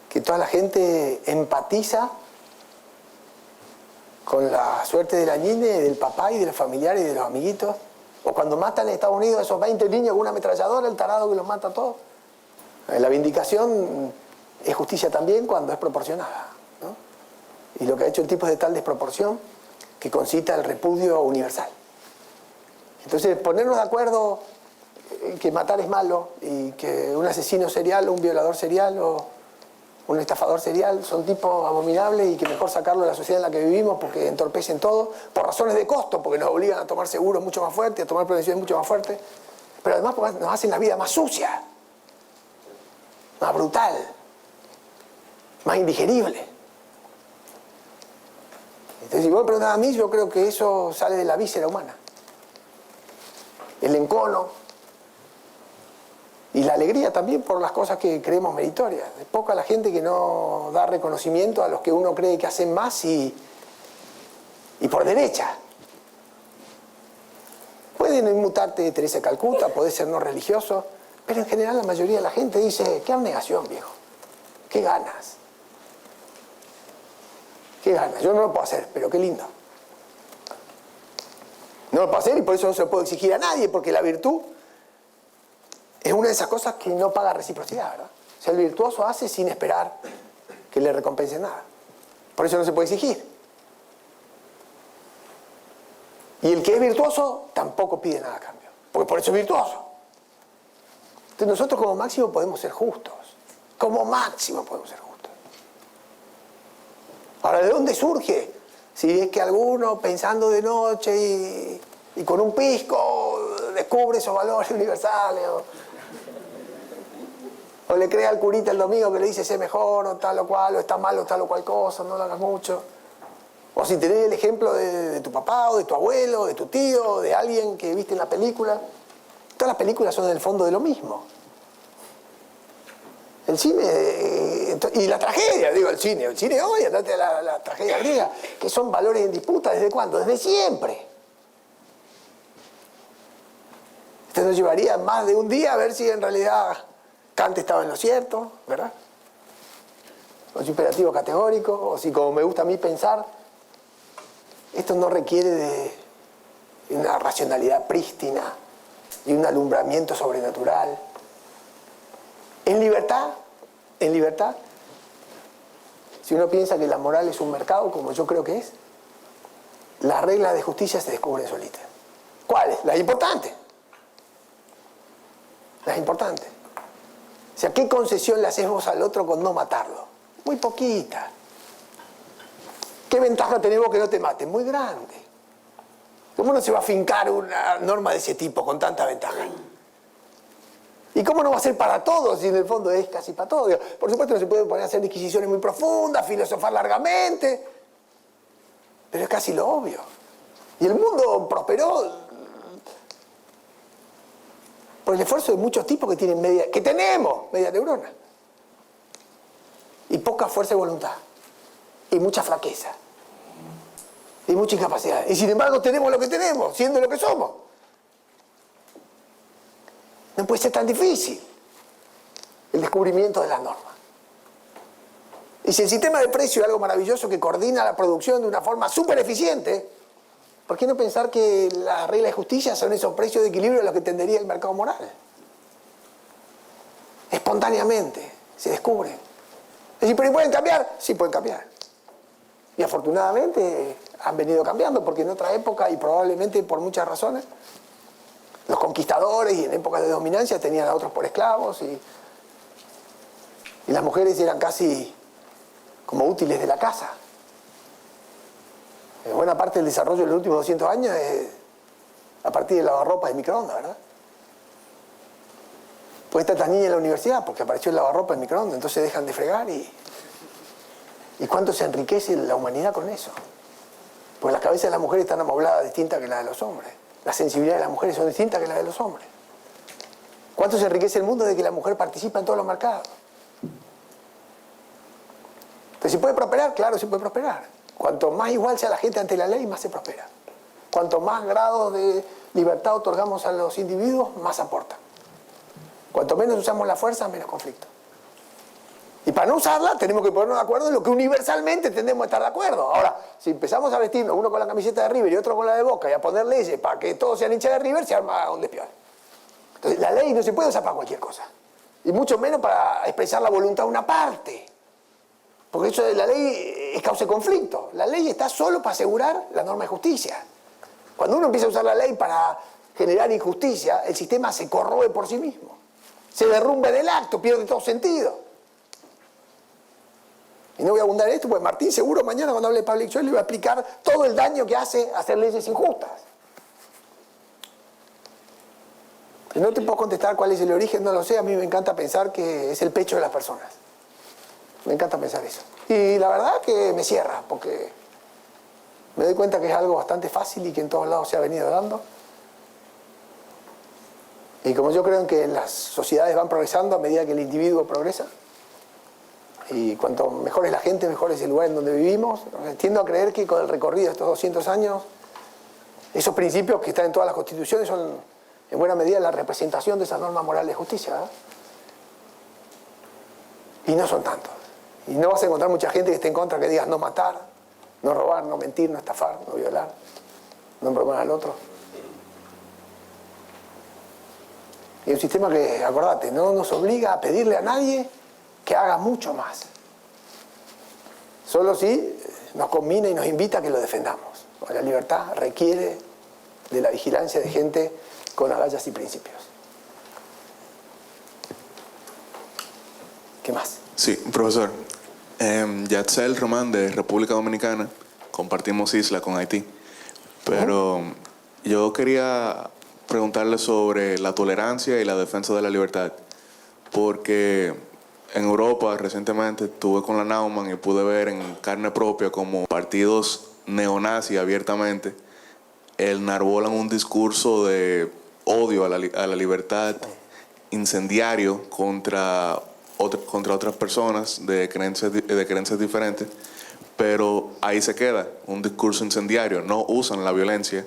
que toda la gente empatiza con la suerte de la niña, del papá y de los familiares y de los amiguitos. O cuando matan en Estados Unidos a esos 20 niños con una ametralladora, el tarado que los mata a todos. La vindicación es justicia también cuando es proporcionada, ¿no? Y lo que ha hecho el tipo es de tal desproporción que concita el repudio universal. Entonces, ponernos de acuerdo en que matar es malo y que un asesino serial o un violador serial o un estafador serial son tipos abominables y que mejor sacarlo de la sociedad en la que vivimos porque entorpecen todo, por razones de costo, porque nos obligan a tomar seguros mucho más fuertes, a tomar prevenciones mucho más fuertes, pero además porque nos hacen la vida más sucia, más brutal, más indigerible. Entonces, si vos me preguntás a mí, yo creo que eso sale de la víscera humana. El encono y la alegría también por las cosas que creemos meritorias. Es poca la gente que no da reconocimiento a los que uno cree que hacen más y por derecha. Pueden inmutarte de Teresa de Calcuta, podés ser no religioso, pero en general la mayoría de la gente dice, qué abnegación, viejo, qué ganas. Qué ganas, yo no lo puedo hacer, pero qué lindo. No lo puedo hacer y por eso no se lo puedo exigir a nadie, porque la virtud es una de esas cosas que no paga reciprocidad, ¿verdad? O sea, el virtuoso hace sin esperar que le recompense nada. Por eso no se puede exigir. Y el que es virtuoso tampoco pide nada a cambio, porque por eso es virtuoso. Entonces nosotros como máximo podemos ser justos. Como máximo podemos ser justos. Ahora, ¿de dónde surge? Si es que alguno pensando de noche y con un pisco descubre esos valores universales o le cree al curita el domingo que le dice sé mejor o tal o cual, o está mal o tal o cual cosa, no lo hagas mucho. O si tenés el ejemplo de tu papá o de tu abuelo, de tu tío, o de alguien que viste en la película. Todas las películas son en el fondo de lo mismo. El cine y la tragedia, digo, el cine hoy, andate a la tragedia griega, que son valores en disputa, ¿desde cuándo? Desde siempre. Esto nos llevaría más de un día a ver si en realidad Kant estaba en lo cierto, ¿verdad? O si imperativo categórico, o si como me gusta a mí pensar, esto no requiere de una racionalidad prístina y un alumbramiento sobrenatural. En libertad, si uno piensa que la moral es un mercado, como yo creo que es, las reglas de justicia se descubren solitas. ¿Cuáles? Las importantes. Las importantes. O sea, ¿qué concesión le haces vos al otro con no matarlo? Muy poquita. ¿Qué ventaja tenés vos que no te mate? Muy grande. ¿Cómo no se va a fincar una norma de ese tipo con tanta ventaja? ¿Y cómo no va a ser para todos si en el fondo es casi para todos? Por supuesto no se puede poner a hacer disquisiciones muy profundas, filosofar largamente, pero es casi lo obvio. Y el mundo prosperó por el esfuerzo de muchos tipos que tenemos media neurona. Y poca fuerza de voluntad. Y mucha flaqueza. Y mucha incapacidad. Y sin embargo tenemos lo que tenemos, siendo lo que somos. No puede ser tan difícil el descubrimiento de las normas. Y si el sistema de precio es algo maravilloso que coordina la producción de una forma súper eficiente, ¿por qué no pensar que las reglas de justicia son esos precios de equilibrio a los que tendería el mercado moral? Espontáneamente se descubren. Es decir, ¿pero pueden cambiar? Sí, pueden cambiar. Y afortunadamente han venido cambiando, porque en otra época, y probablemente por muchas razones, los conquistadores y en épocas de dominancia tenían a otros por esclavos y las mujeres eran casi como útiles de la casa. Buena parte del desarrollo de los últimos 200 años es a partir de lavarropas de microondas, ¿verdad? Pues está tan niña en la universidad porque apareció el lavarropas de microondas, entonces dejan de fregar y cuánto se enriquece la humanidad con eso. Porque las cabezas de las mujeres están amobladas distintas que las de los hombres. La sensibilidad de las mujeres son distintas que las de los hombres. ¿Cuánto se enriquece el mundo de que la mujer participa en todos los mercados? Entonces, ¿se puede prosperar? Claro, se puede prosperar. Cuanto más igual sea la gente ante la ley, más se prospera. Cuanto más grados de libertad otorgamos a los individuos, más aportan. Cuanto menos usamos la fuerza, menos conflicto. Y para no usarla tenemos que ponernos de acuerdo en lo que universalmente tendemos a estar de acuerdo. Ahora, si empezamos a vestirnos uno con la camiseta de River y otro con la de Boca y a poner leyes para que todos sean hinchas de River, se arma un despiol. Entonces, la ley no se puede usar para cualquier cosa. Y mucho menos para expresar la voluntad de una parte. Porque eso de la ley es causa de conflicto. La ley está solo para asegurar la norma de justicia. Cuando uno empieza a usar la ley para generar injusticia, el sistema se corroe por sí mismo. Se derrumba en el acto, pierde todo sentido. Y no voy a abundar en esto, porque Martín seguro mañana cuando hable de Public Choice le va a explicar todo el daño que hace hacer leyes injustas. Si no te puedo contestar cuál es el origen, no lo sé. A mí me encanta pensar que es el pecho de las personas. Me encanta pensar eso. Y la verdad que me cierra, porque me doy cuenta que es algo bastante fácil y que en todos lados se ha venido dando. Y como yo creo en que las sociedades van progresando a medida que el individuo progresa, y cuanto mejor es la gente, mejor es el lugar en donde vivimos, tiendo a creer que con el recorrido de estos 200 años, esos principios que están en todas las constituciones son en buena medida la representación de esas normas morales de justicia, ¿verdad? Y no son tantos. Y no vas a encontrar mucha gente que esté en contra que digas no matar, no robar, no mentir, no estafar, no violar, no embromar al otro. Y un sistema que, acordate, no nos obliga a pedirle a nadie que haga mucho más. Solo si nos conmina y nos invita a que lo defendamos. La libertad requiere de la vigilancia de gente con agallas y principios. ¿Qué más? Sí, profesor. Yatzel Román, de República Dominicana. Compartimos isla con Haití. Pero yo quería preguntarle sobre la tolerancia y la defensa de la libertad. Porque en Europa recientemente estuve con la Naumann y pude ver en carne propia como partidos neonazis abiertamente enarbolan un discurso de odio a la libertad incendiario contra otras personas de creencias diferentes, pero ahí se queda un discurso incendiario. No usan la violencia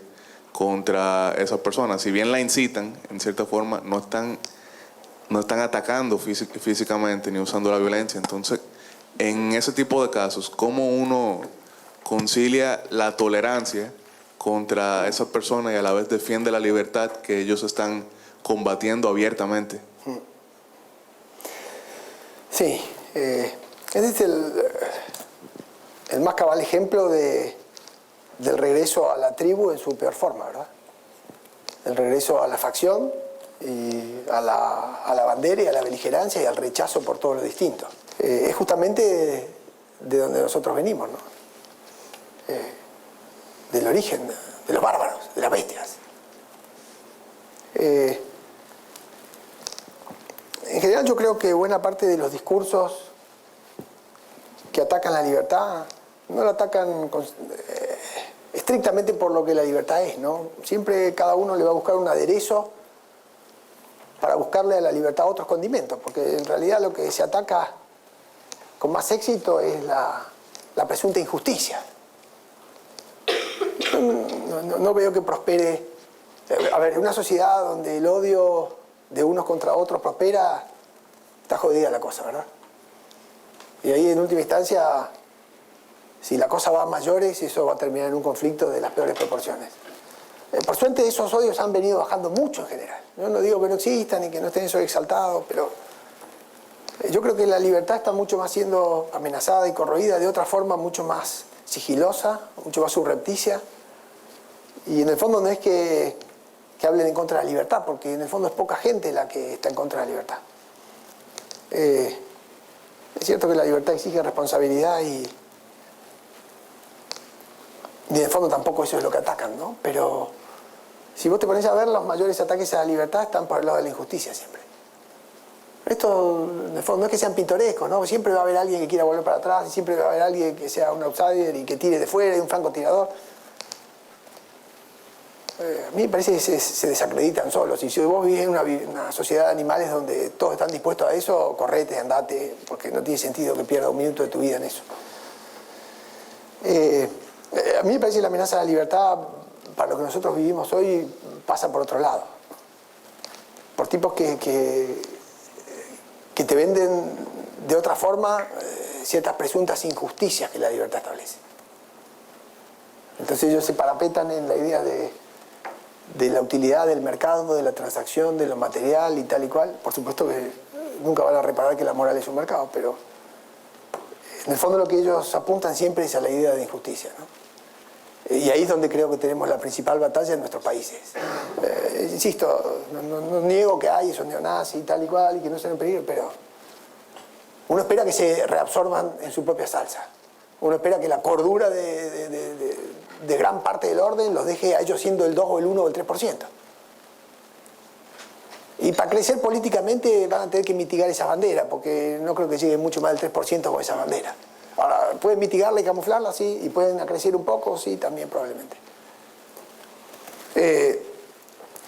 contra esas personas. Si bien la incitan, en cierta forma, no están atacando físicamente ni usando la violencia. Entonces, en ese tipo de casos, ¿cómo uno concilia la tolerancia contra esas personas y a la vez defiende la libertad que ellos están combatiendo abiertamente? Sí, ese es el más cabal ejemplo del regreso a la tribu en su peor forma, ¿verdad? El regreso a la facción y a la bandera y a la beligerancia y al rechazo por todo lo distinto. Es justamente de donde nosotros venimos, ¿no? Del origen de los bárbaros, de las bestias. En general yo creo que buena parte de los discursos que atacan la libertad no la atacan estrictamente por lo que la libertad es, ¿no? Siempre cada uno le va a buscar un aderezo para buscarle a la libertad otros condimentos, porque en realidad lo que se ataca con más éxito es la presunta injusticia. No veo que prospere. A ver, en una sociedad donde el odio de unos contra otros prospera, está jodida la cosa, ¿verdad? Y ahí en última instancia, si la cosa va a mayores, eso va a terminar en un conflicto de las peores proporciones. Por suerte esos odios han venido bajando mucho en general. Yo no digo que no existan y que no estén sobreexaltados, pero yo creo que la libertad está mucho más siendo amenazada y corroída de otra forma mucho más sigilosa, mucho más subrepticia. Y en el fondo no es que hablen en contra de la libertad, porque en el fondo es poca gente la que está en contra de la libertad. Es cierto que la libertad exige responsabilidad y en el fondo tampoco eso es lo que atacan, ¿no? Pero si vos te pones a ver, los mayores ataques a la libertad están por el lado de la injusticia siempre. Esto, en el fondo, no es que sean pintorescos, ¿no? Siempre va a haber alguien que quiera volver para atrás, y siempre va a haber alguien que sea un outsider y que tire de fuera, y un francotirador. A mí me parece que se desacreditan solos. Y si vos vivís en una sociedad de animales donde todos están dispuestos a eso, correte, andate, porque no tiene sentido que pierdas un minuto de tu vida en eso. A mí me parece que la amenaza a la libertad, para lo que nosotros vivimos hoy, pasa por otro lado. Por tipos que te venden de otra forma ciertas presuntas injusticias que la libertad establece. Entonces ellos se parapetan en la idea de la utilidad del mercado, de la transacción, de lo material y tal y cual. Por supuesto que nunca van a reparar que la moral es un mercado, pero en el fondo lo que ellos apuntan siempre es a la idea de injusticia, ¿no? Y ahí es donde creo que tenemos la principal batalla en nuestros países. Insisto, no niego que hay esos neonazis y tal y cual, y que no sean en peligro, pero uno espera que se reabsorban en su propia salsa. Uno espera que la cordura de gran parte del orden los deje a ellos siendo el 2 o el 1 o el 3%. Y para crecer políticamente van a tener que mitigar esa bandera, porque no creo que llegue mucho más del 3% con esa bandera. Ahora, ¿pueden mitigarla y camuflarla? Sí. ¿Y pueden acrecer un poco? Sí, también probablemente.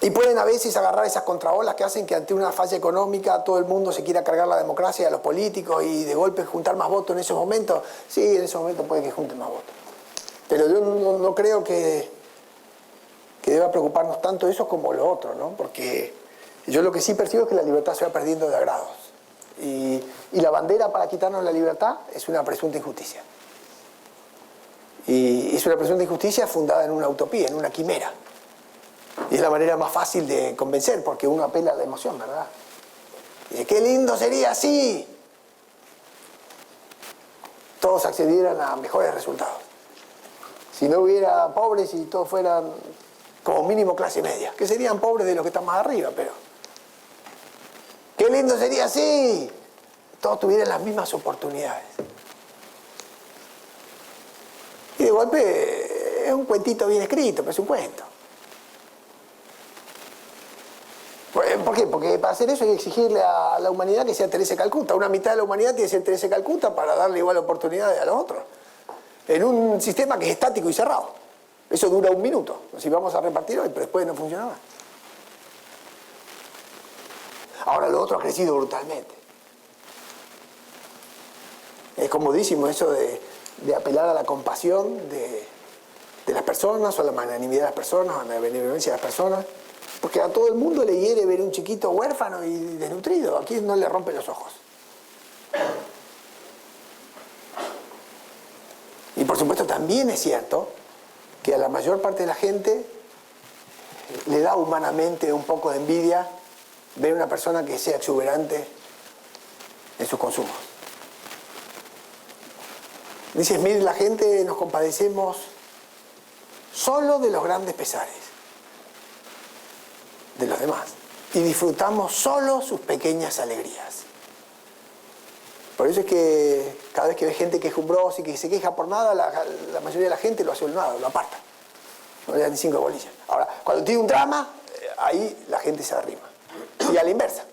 Y pueden a veces agarrar esas contraolas que hacen que ante una falla económica todo el mundo se quiera cargar la democracia a los políticos y de golpe juntar más votos en esos momentos. Sí, en esos momentos puede que junten más votos. Pero yo no creo que deba preocuparnos tanto eso como lo otro, ¿no? Porque yo lo que sí percibo es que la libertad se va perdiendo de a grados. Y la bandera para quitarnos la libertad es una presunta injusticia. Y es una presunta injusticia fundada en una utopía, en una quimera. Y es la manera más fácil de convencer, porque uno apela a la emoción, ¿verdad? Y dice, ¡qué lindo sería así! Todos accedieran a mejores resultados. Si no hubiera pobres y todos fueran como mínimo clase media, que serían pobres de los que están más arriba, pero ¡qué lindo sería así! Todos tuvieran las mismas oportunidades. Y de golpe es un cuentito bien escrito, pero es un cuento. ¿Por qué? Porque para hacer eso hay que exigirle a la humanidad que sea Teresa de Calcuta. Una mitad de la humanidad tiene que ser Teresa de Calcuta para darle igual oportunidades a los otros. En un sistema que es estático y cerrado. Eso dura un minuto. Si vamos a repartir hoy, pero después no funciona más. Ahora lo otro ha crecido brutalmente. Es comodísimo eso de apelar a la compasión de las personas, o a la magnanimidad de las personas, a la benevolencia de las personas. Porque a todo el mundo le hiere ver un chiquito huérfano y desnutrido. ¿A quién no le rompe los ojos? Y por supuesto también es cierto que a la mayor parte de la gente le da humanamente un poco de envidia ver una persona que sea exuberante en sus consumos. Dices, mire, la gente nos compadecemos solo de los grandes pesares de los demás y disfrutamos solo sus pequeñas alegrías. Por eso es que cada vez que ve gente quejumbrosa y que se queja por nada, la mayoría de la gente lo hace un lado, lo aparta. No le dan ni 5 bolillas. Ahora, cuando tiene un drama, ahí la gente se arrima. Y a la inversa.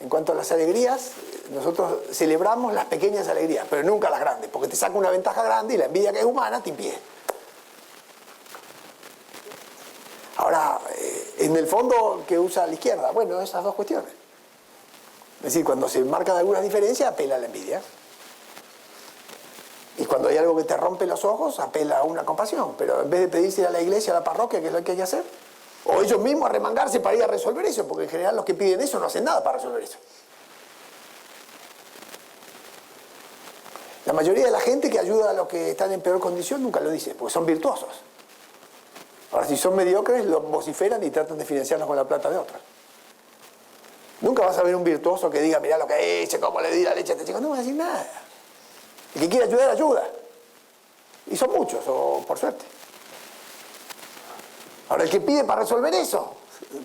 En cuanto a las alegrías, nosotros celebramos las pequeñas alegrías, pero nunca las grandes, porque te saca una ventaja grande y la envidia que es humana te impide. Ahora, en el fondo, ¿qué usa la izquierda? Bueno, esas dos cuestiones. Es decir, cuando se marcan algunas diferencias, apela a la envidia. Y cuando hay algo que te rompe los ojos, apela a una compasión. Pero en vez de pedirse a la iglesia, a la parroquia, que es lo que hay que hacer, o ellos mismos arremangarse para ir a resolver eso, porque en general los que piden eso no hacen nada para resolver eso. La mayoría de la gente que ayuda a los que están en peor condición nunca lo dice, porque son virtuosos. Ahora, si son mediocres, los vociferan y tratan de financiarlos con la plata de otros. Nunca vas a ver un virtuoso que diga, mirá lo que hice, cómo le di la leche a este chico. No va a decir nada. El que quiere ayudar, ayuda. Y son muchos, o por suerte. Ahora, el que pide para resolver eso,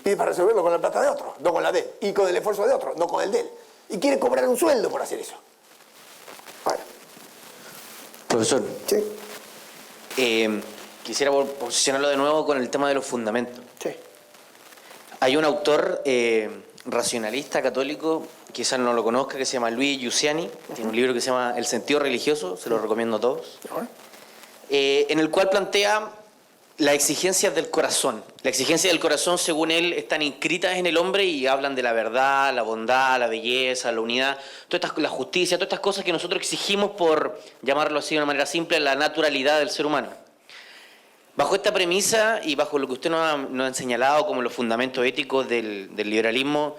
pide para resolverlo con la plata de otro, no con la de él. Y con el esfuerzo de otro, no con el de él. Y quiere cobrar un sueldo por hacer eso. Bueno. Profesor, Sí. Quisiera posicionarlo de nuevo con el tema de los fundamentos. Sí. Hay un autor racionalista católico, quizás no lo conozca, que se llama Luis Giussiani. Tiene un libro que se llama El sentido religioso, se lo recomiendo a todos. En el cual plantea las exigencias del corazón. La exigencia del corazón, según él, están inscritas en el hombre y hablan de la verdad, la bondad, la belleza, la unidad, la justicia, todas estas cosas que nosotros exigimos, por llamarlo así de una manera simple, la naturalidad del ser humano. Bajo esta premisa y bajo lo que usted nos ha señalado como los fundamentos éticos del liberalismo,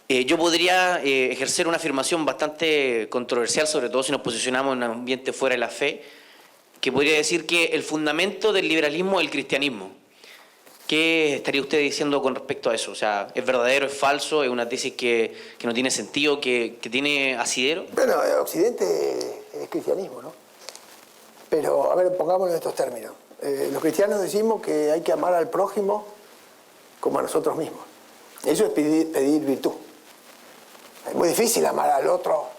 Yo podría ejercer una afirmación bastante controversial, sobre todo si nos posicionamos en un ambiente fuera de la fe, que podría decir que el fundamento del liberalismo es el cristianismo. ¿Qué estaría usted diciendo con respecto a eso? O sea, ¿es verdadero, es falso, es una tesis que no tiene sentido, que tiene asidero? Bueno, Occidente es cristianismo, ¿no? Pero, a ver, pongámoslo en estos términos. Los cristianos decimos que hay que amar al prójimo como a nosotros mismos. Eso es pedir virtud. Es muy difícil amar al otro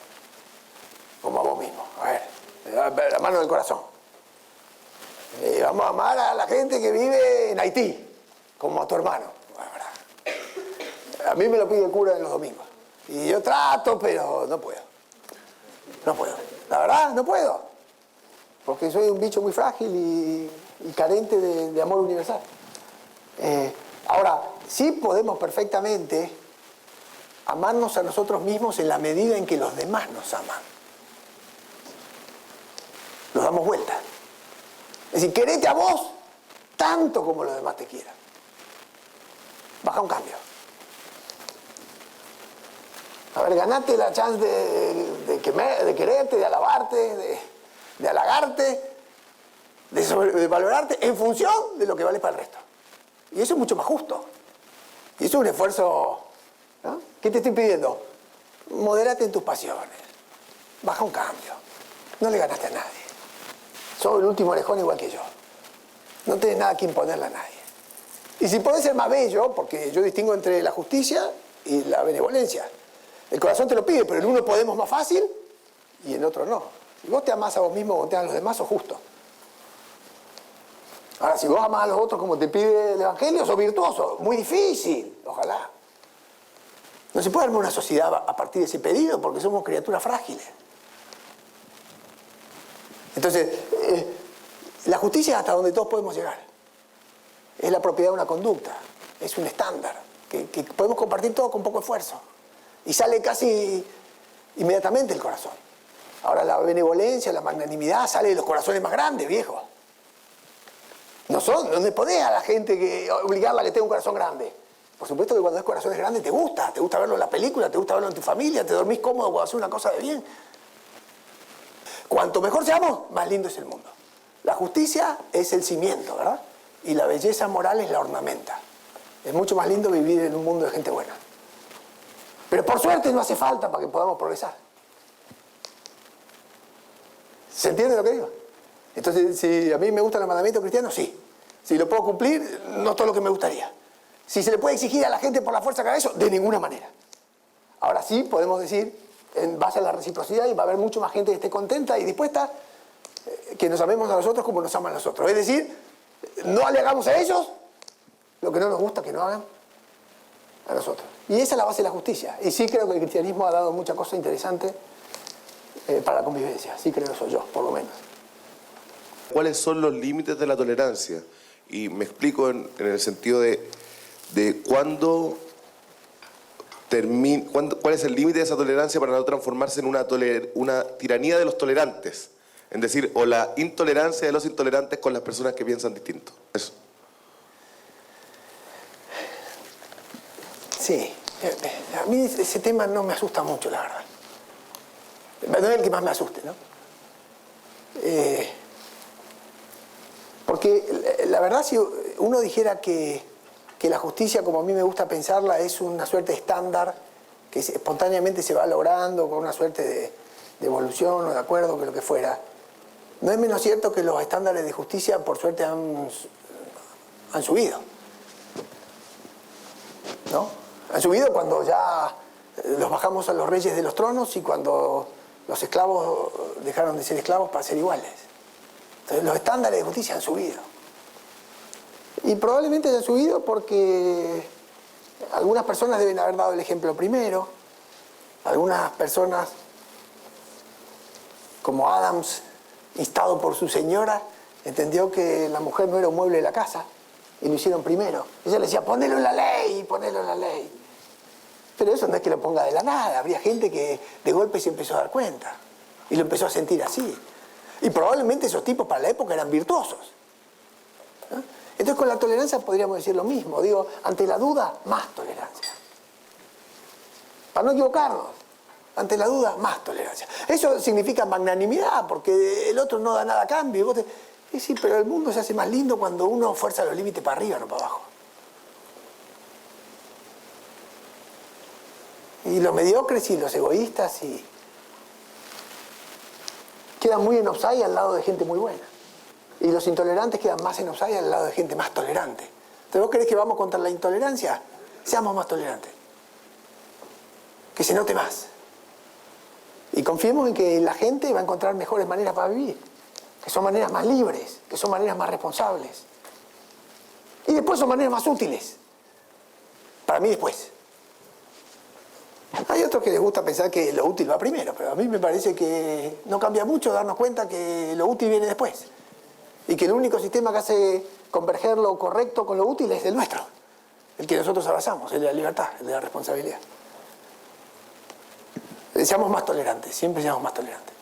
como a vos mismo. A ver, la mano del corazón. Vamos a amar a la gente que vive en Haití, como a tu hermano. A mí me lo pide el cura en los domingos. Y yo trato, pero no puedo. No puedo. La verdad, no puedo. Porque soy un bicho muy frágil y carente de amor universal. Ahora, sí podemos perfectamente amarnos a nosotros mismos en la medida en que los demás nos aman. Nos damos vuelta. Es decir, querete a vos tanto como los demás te quieran. Baja un cambio. A ver, ganate la chance de quererte, de alabarte, de halagarte, de valorarte en función de lo que vale para el resto. Y eso es mucho más justo. Y eso es un esfuerzo, ¿no? ¿Qué te estoy pidiendo? Modérate en tus pasiones. Baja un cambio. No le ganaste a nadie. Sos el último orejón igual que yo. No tenés nada que imponerle a nadie. Y si podés ser más bello, porque yo distingo entre la justicia y la benevolencia. El corazón te lo pide, pero en uno podemos más fácil y en otro no. Si vos te amás a vos mismo o te amas a los demás, sos justo. Ahora, si vos amás a los otros como te pide el Evangelio, sos virtuoso. Muy difícil, ojalá. No se puede armar una sociedad a partir de ese pedido porque somos criaturas frágiles. Entonces, la justicia es hasta donde todos podemos llegar. Es la propiedad de una conducta, es un estándar que podemos compartir todos con poco esfuerzo. Y sale casi inmediatamente el corazón. Ahora, la benevolencia, la magnanimidad sale de los corazones más grandes, viejo. No podés a la gente obligarla a que tenga un corazón grande. Por supuesto que cuando es corazones grandes te gusta verlo en la película, te gusta verlo en tu familia, te dormís cómodo cuando haces una cosa de bien. Cuanto mejor seamos, más lindo es el mundo. La justicia es el cimiento, ¿verdad? Y la belleza moral es la ornamenta. Es mucho más lindo vivir en un mundo de gente buena. Pero por suerte no hace falta para que podamos progresar. ¿Se entiende lo que digo? Entonces, si a mí me gustan los mandamientos cristianos, sí. Si lo puedo cumplir, no todo lo que me gustaría. Si se le puede exigir a la gente por la fuerza que haga eso, de ninguna manera. Ahora sí podemos decir, en base a la reciprocidad, y va a haber mucho más gente que esté contenta y dispuesta, que nos amemos a nosotros como nos aman a nosotros. Es decir, no le hagamos a ellos lo que no nos gusta que no hagan a nosotros. Y esa es la base de la justicia. Y sí creo que el cristianismo ha dado muchas cosas interesantes para la convivencia. Sí creo eso yo, por lo menos. ¿Cuáles son los límites de la tolerancia? Y me explico en el sentido de cuándo cuál es el límite de esa tolerancia para no transformarse en una tiranía de los tolerantes. Es decir, o la intolerancia de los intolerantes con las personas que piensan distinto. Eso. Sí. A mí ese tema no me asusta mucho, la verdad. No es el que más me asuste, ¿no? Porque la verdad, si uno dijera que la justicia, como a mí me gusta pensarla, es una suerte de estándar que espontáneamente se va logrando con una suerte de evolución o de acuerdo, que lo que fuera, no es menos cierto que los estándares de justicia, por suerte, han subido. ¿No? Han subido cuando ya los bajamos a los reyes de los tronos y cuando los esclavos dejaron de ser esclavos para ser iguales. Entonces los estándares de justicia han subido. Y probablemente hayan subido porque algunas personas deben haber dado el ejemplo primero. Algunas personas, como Adams, instado por su señora, entendió que la mujer no era un mueble de la casa y lo hicieron primero. Ella le decía, ponelo en la ley, ponelo en la ley. Pero eso no es que lo ponga de la nada. Habría gente que de golpe se empezó a dar cuenta y lo empezó a sentir así. Y probablemente esos tipos para la época eran virtuosos. ¿No? Entonces con la tolerancia podríamos decir lo mismo. Digo, ante la duda, más tolerancia. Para no equivocarnos. Ante la duda, más tolerancia. Eso significa magnanimidad, porque el otro no da nada a cambio. Y vos sí, pero el mundo se hace más lindo cuando uno fuerza los límites para arriba, no para abajo. Y los mediocres y los egoístas quedan muy en offside al lado de gente muy buena. Y los intolerantes quedan más en offside al lado de gente más tolerante. Entonces, ¿vos querés que vamos contra la intolerancia? Seamos más tolerantes. Que se note más. Y confiemos en que la gente va a encontrar mejores maneras para vivir. Que son maneras más libres, que son maneras más responsables. Y después son maneras más útiles. Para mí después. Hay otros que les gusta pensar que lo útil va primero, pero a mí me parece que no cambia mucho darnos cuenta que lo útil viene después. Y que el único sistema que hace converger lo correcto con lo útil es el nuestro. El que nosotros abrazamos, el de la libertad, el de la responsabilidad. Seamos más tolerantes, siempre seamos más tolerantes.